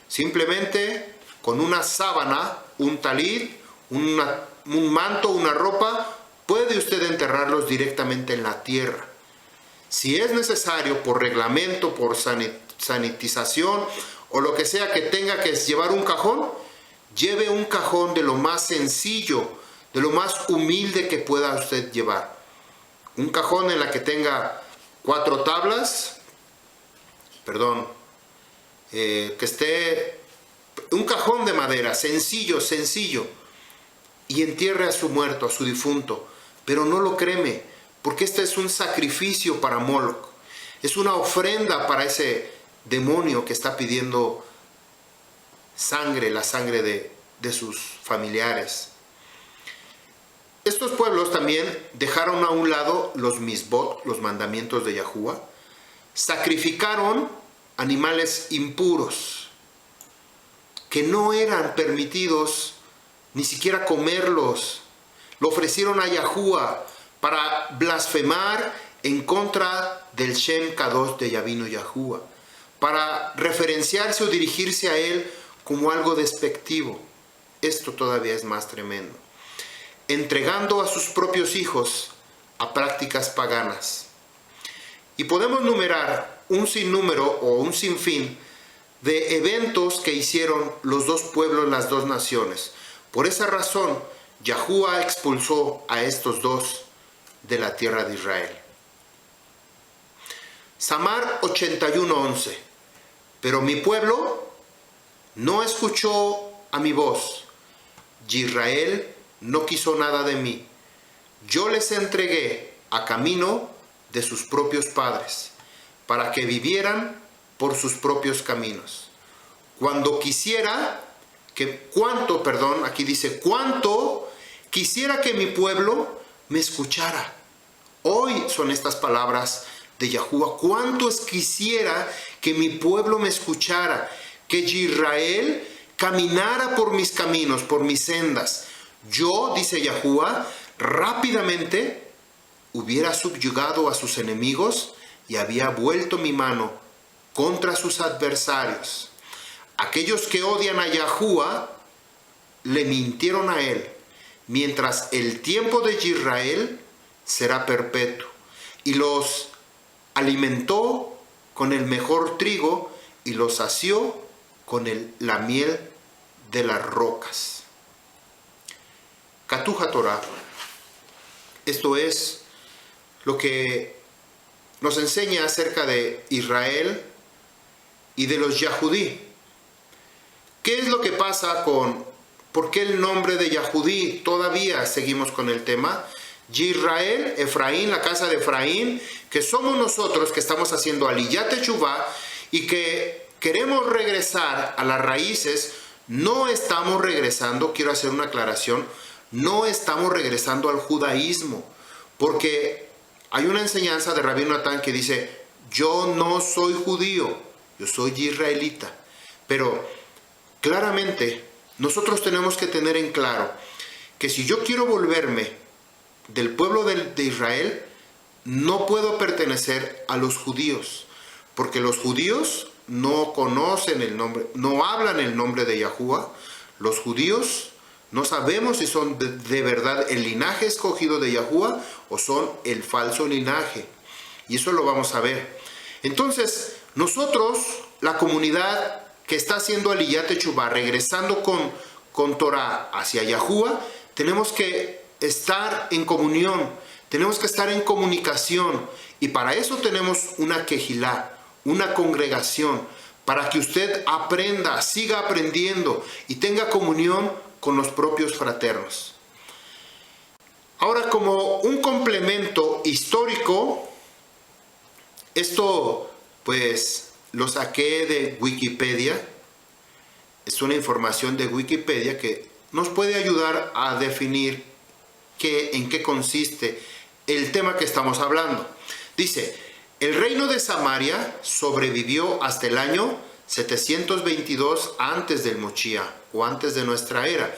simplemente con una sábana, un talit, un manto, una ropa, puede usted enterrarlos directamente en la tierra. Si es necesario por reglamento, por sanitización o lo que sea que tenga que llevar un cajón, lleve un cajón de lo más sencillo, de lo más humilde que pueda usted llevar. Un cajón en la que tenga 4 tablas, que esté un cajón de madera, sencillo, y entierre a su muerto, a su difunto, pero no lo creme, porque este es un sacrificio para Moloch, es una ofrenda para ese demonio que está pidiendo sangre, la sangre de sus familiares. Estos pueblos también dejaron a un lado los misbot, los mandamientos de Yahuwah, sacrificaron animales impuros que no eran permitidos ni siquiera comerlos. Lo ofrecieron a Yahuwah para blasfemar en contra del Shem Kadosh de Yavino Yahuwah, para referenciarse o dirigirse a él como algo despectivo. Esto todavía es más tremendo. Entregando a sus propios hijos a prácticas paganas. Y podemos numerar un sinnúmero o un sinfín de eventos que hicieron los dos pueblos, las dos naciones. Por esa razón, Yahuwah expulsó a estos dos de la tierra de Israel. Samar 81:11. Pero mi pueblo no escuchó a mi voz. Israel no quiso nada de mí. Yo les entregué a camino de sus propios padres, para que vivieran por sus propios caminos. Cuánto quisiera que mi pueblo me escuchara. Hoy son estas palabras de Yahuwah. Cuánto quisiera que mi pueblo me escuchara, que Israel caminara por mis caminos, por mis sendas. Yo, dice Yahuwah, rápidamente hubiera subyugado a sus enemigos y había vuelto mi mano contra sus adversarios. Aquellos que odian a Yahuwah le mintieron a él, mientras el tiempo de Israel será perpetuo, y los alimentó con el mejor trigo y los sació con la miel de las rocas. Katuja Torah, esto es lo que nos enseña acerca de Israel y de los Yahudí. ¿Qué es lo que pasa por qué el nombre de Yahudí? Todavía seguimos con el tema. Israel, Efraín, la casa de Efraín, que somos nosotros que estamos haciendo Aliyat Teshuvah y que queremos regresar a las raíces. No estamos regresando, quiero hacer una aclaración, no estamos regresando al judaísmo, porque hay una enseñanza de Rabbi Natán que dice, yo no soy judío, yo soy israelita. Pero claramente nosotros tenemos que tener en claro que si yo quiero volverme del pueblo de Israel, no puedo pertenecer a los judíos, porque los judíos no conocen el nombre, no hablan el nombre de Yahuwah. Los judíos no sabemos si son de verdad el linaje escogido de Yahuwah o son el falso linaje. Y eso lo vamos a ver. Entonces, nosotros, la comunidad que está haciendo Aliyat Teshuvah, regresando con Torah hacia Yahuwah, tenemos que estar en comunión, tenemos que estar en comunicación. Y para eso tenemos una quejilá, una congregación, para que usted aprenda, siga aprendiendo y tenga comunión con los propios fraternos. Ahora, como un complemento histórico, esto pues lo saqué de Wikipedia. Es una información de Wikipedia que nos puede ayudar a definir en qué consiste el tema que estamos hablando. Dice, el reino de Samaria sobrevivió hasta el año 722 antes del Mochía, o antes de nuestra era,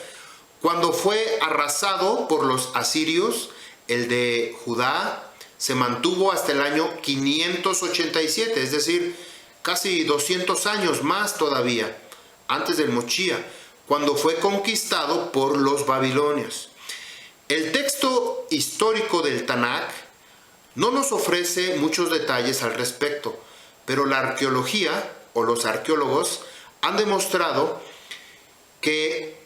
cuando fue arrasado por los asirios El de Judá se mantuvo hasta el año 587, es decir, casi 200 años más todavía, antes del Mochía, cuando fue conquistado por los babilonios. El texto histórico del Tanakh no nos ofrece muchos detalles al respecto, pero la arqueología o los arqueólogos han demostrado que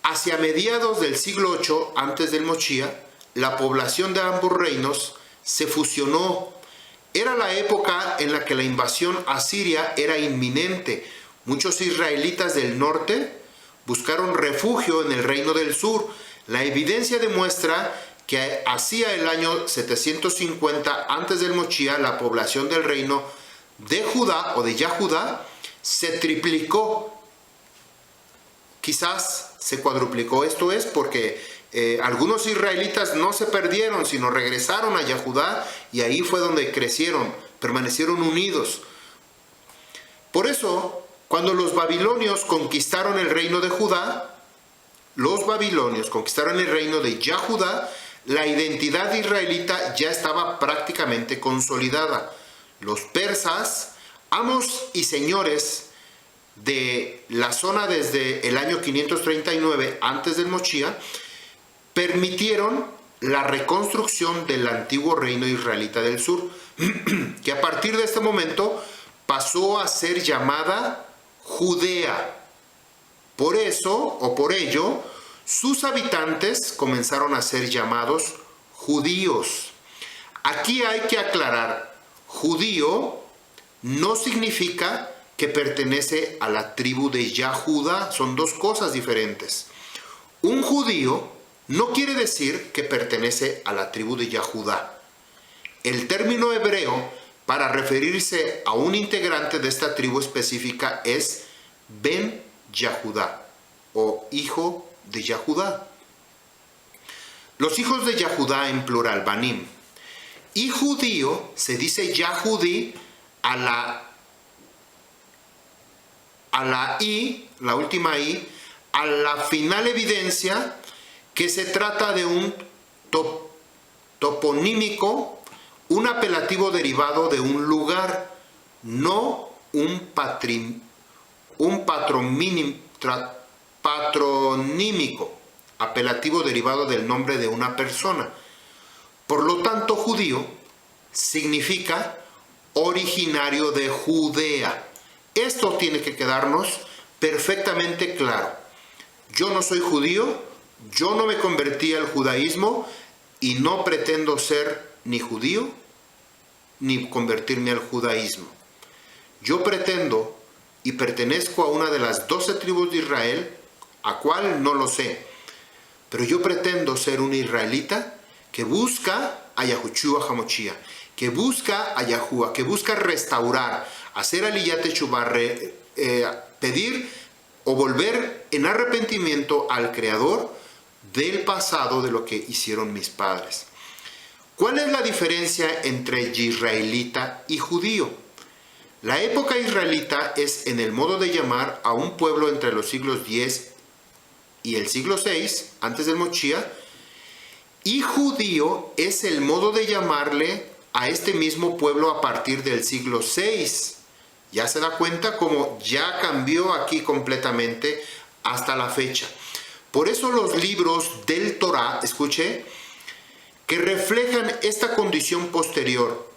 hacia mediados del siglo VIII antes del Mochía, la población de ambos reinos se fusionó. Era la época en la que la invasión asiria era inminente. Muchos israelitas del norte buscaron refugio en el reino del sur. La evidencia demuestra que hacia el año 750 antes del Mochía, la población del reino de Judá o de Yahudá se triplicó. Quizás se cuadruplicó. Esto es porque algunos israelitas no se perdieron, sino regresaron a Yahudá y ahí fue donde crecieron, permanecieron unidos. Por eso, cuando los babilonios conquistaron el reino de Judá, los babilonios conquistaron el reino de Yahudá, la identidad israelita ya estaba prácticamente consolidada. Los persas, amos y señores de la zona desde el año 539 antes del Mochía, permitieron la reconstrucción del antiguo reino israelita del sur, que a partir de este momento pasó a ser llamada Judea. Por eso, o por ello, sus habitantes comenzaron a ser llamados judíos. Aquí hay que aclarar, judío no significa que pertenece a la tribu de Yahudá, son dos cosas diferentes. Un judío no quiere decir que pertenece a la tribu de Yahudá. El término hebreo para referirse a un integrante de esta tribu específica es Ben Yahudá o hijo de Yahudá. Los hijos de Yahudá en plural, Banim. Y judío se dice Yahudí a la I, la última I, a la final evidencia que se trata de un toponímico, un apelativo derivado de un lugar, no un patronímico, apelativo derivado del nombre de una persona. Por lo tanto, judío significa originario de Judea. Esto tiene que quedarnos perfectamente claro. Yo no soy judío, yo no me convertí al judaísmo y no pretendo ser ni judío ni convertirme al judaísmo. Yo pretendo y pertenezco a una de las 12 tribus de Israel, a cuál no lo sé, pero yo pretendo ser un israelita que busca a Yahushua HaMashiach, que busca a Yahuwah, que busca restaurar, hacer aliyat teshuvah, pedir o volver en arrepentimiento al Creador del pasado de lo que hicieron mis padres. ¿Cuál es la diferencia entre israelita y judío? La época israelita es en el modo de llamar a un pueblo entre los siglos X y el siglo VI, antes del Mochía, y judío es el modo de llamarle a este mismo pueblo a partir del siglo VI. Ya se da cuenta cómo ya cambió aquí completamente hasta la fecha. Por eso los libros del Torá, escuche, que reflejan esta condición posterior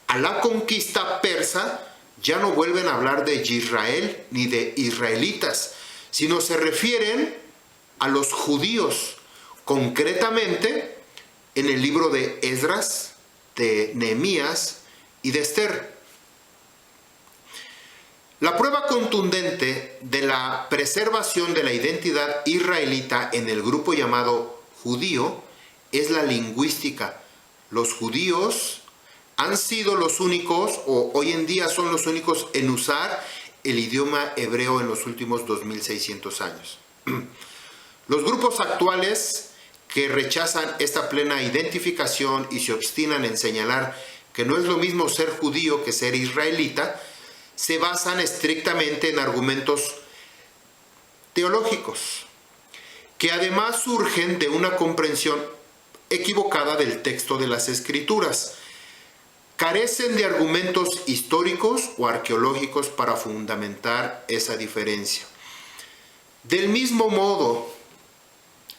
a la conquista persa, ya no vuelven a hablar de Israel ni de israelitas, sino se refieren a los judíos, concretamente en el libro de Esdras, de Nehemías y de Esther. La prueba contundente de la preservación de la identidad israelita en el grupo llamado judío es la lingüística. Los judíos han sido los únicos, o hoy en día son los únicos en usar el idioma hebreo en los últimos 2600 años. Los grupos actuales que rechazan esta plena identificación y se obstinan en señalar que no es lo mismo ser judío que ser israelita, se basan estrictamente en argumentos teológicos, que además surgen de una comprensión equivocada del texto de las Escrituras. Carecen de argumentos históricos o arqueológicos para fundamentar esa diferencia. Del mismo modo,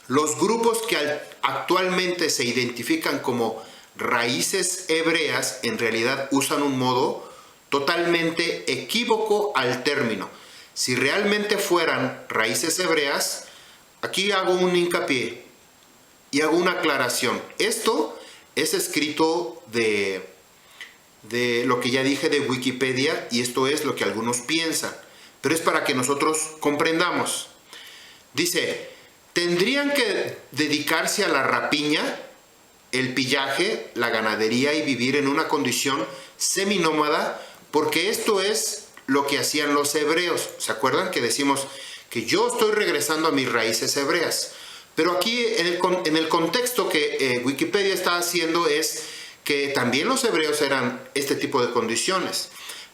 los grupos que actualmente se identifican como raíces hebreas en realidad usan un modo totalmente equívoco al término. Si realmente fueran raíces hebreas, aquí hago un hincapié y hago una aclaración. Esto es escrito de lo que ya dije de Wikipedia, y esto es lo que algunos piensan, pero es para que nosotros comprendamos. Dice, tendrían que dedicarse a la rapiña, el pillaje, la ganadería y vivir en una condición seminómada, porque esto es lo que hacían los hebreos. ¿Se acuerdan que decimos que yo estoy regresando a mis raíces hebreas? Pero aquí en el contexto que Wikipedia está haciendo es que también los hebreos eran este tipo de condiciones.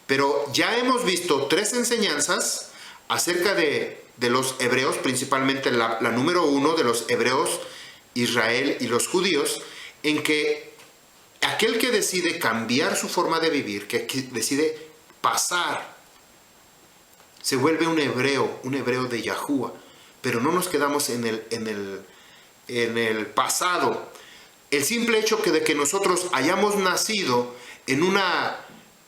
Pero ya hemos visto 3 enseñanzas acerca de los hebreos, principalmente la número 1 de los hebreos, Israel y los judíos, en que aquel que decide cambiar su forma de vivir, que decide pasar, se vuelve un hebreo de Yahuwah. Pero no nos quedamos en el pasado. El simple hecho de que nosotros hayamos nacido en una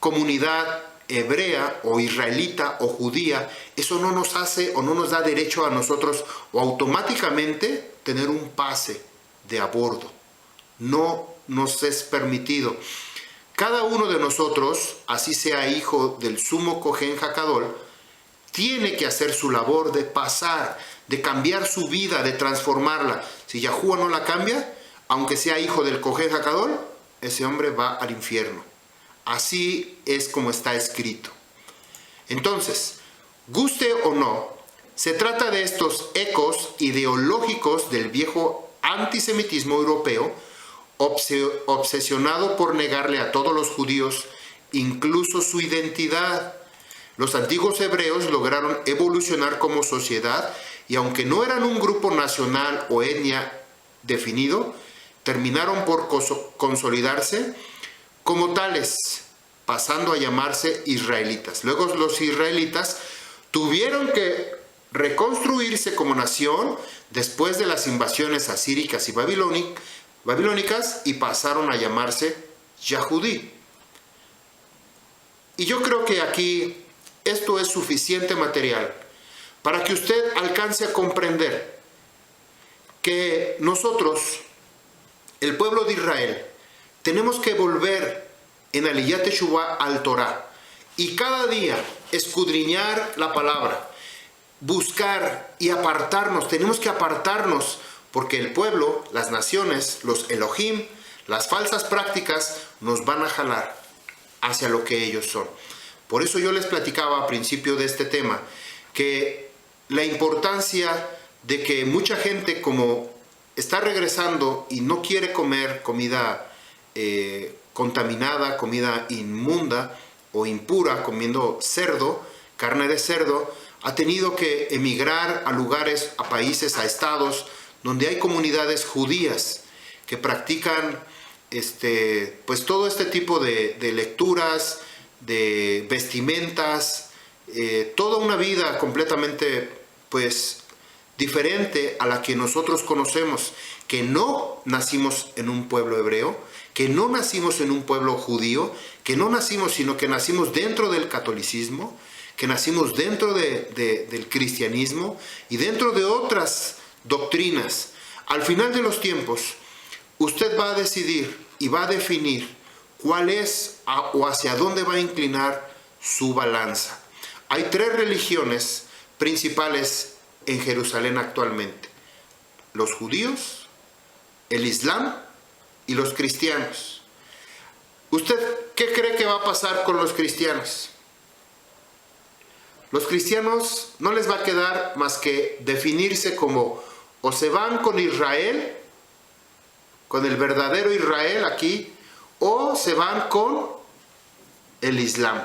comunidad hebrea o israelita o judía, eso no nos hace o no nos da derecho a nosotros o automáticamente tener un pase de a bordo. No nos es permitido. Cada uno de nosotros, así sea hijo del sumo Cohen Hakadol, tiene que hacer su labor de pasar, de cambiar su vida, de transformarla. Si Yahuwah no la cambia, aunque sea hijo del Cohen Hakadol, ese hombre va al infierno. Así es como está escrito. Entonces, guste o no, se trata de estos ecos ideológicos del viejo antisemitismo europeo, obsesionado por negarle a todos los judíos incluso su identidad. Los antiguos hebreos lograron evolucionar como sociedad y aunque no eran un grupo nacional o etnia definido, terminaron por consolidarse como tales, pasando a llamarse israelitas. Luego los israelitas tuvieron que reconstruirse como nación después de las invasiones asíricas y babilónicas y pasaron a llamarse Yahudí. Y yo creo que aquí esto es suficiente material para que usted alcance a comprender que nosotros, el pueblo de Israel, tenemos que volver en Aliyat Teshuvah al Torah y cada día escudriñar la palabra, buscar y apartarnos. Tenemos que apartarnos porque el pueblo, las naciones, los Elohim, las falsas prácticas nos van a jalar hacia lo que ellos son. Por eso yo les platicaba al principio de este tema que la importancia de que mucha gente, como está regresando y no quiere comer comida contaminada, comida inmunda o impura, comiendo cerdo, carne de cerdo, ha tenido que emigrar a lugares, a países, a estados donde hay comunidades judías que practican pues todo este tipo de lecturas, de vestimentas, toda una vida completamente pues diferente a la que nosotros conocemos, que no nacimos en un pueblo hebreo, que no nacimos en un pueblo judío, que no nacimos, sino que nacimos dentro del catolicismo, que nacimos dentro del cristianismo y dentro de otras doctrinas. Al final de los tiempos, usted va a decidir y va a definir cuál es o hacia dónde va a inclinar su balanza. Hay 3 religiones principales en Jerusalén actualmente: los judíos, el islam y los cristianos. ¿Usted qué cree que va a pasar con los cristianos? Los cristianos no les va a quedar más que definirse como o se van con Israel, con el verdadero Israel aquí, o se van con el Islam.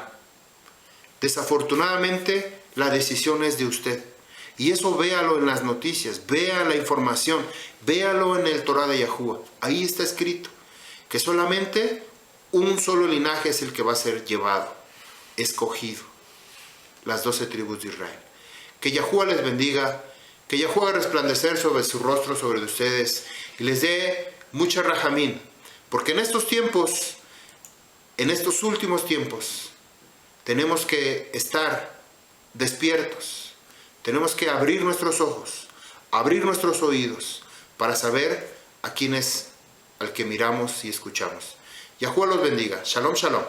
Desafortunadamente, la decisión es de usted. Y eso véalo en las noticias, vea la información, véalo en el Torah de Yahuwah. Ahí está escrito que solamente un solo linaje es el que va a ser llevado, escogido, las 12 tribus de Israel. Que Yahuwah les bendiga, que Yahuwah haga resplandecer sobre su rostro, sobre ustedes, y les dé mucha rajamín, porque en estos tiempos, en estos últimos tiempos, tenemos que estar despiertos, tenemos que abrir nuestros ojos, abrir nuestros oídos, para saber a quién es al que miramos y escuchamos. Yahuwah los bendiga. Shalom, shalom.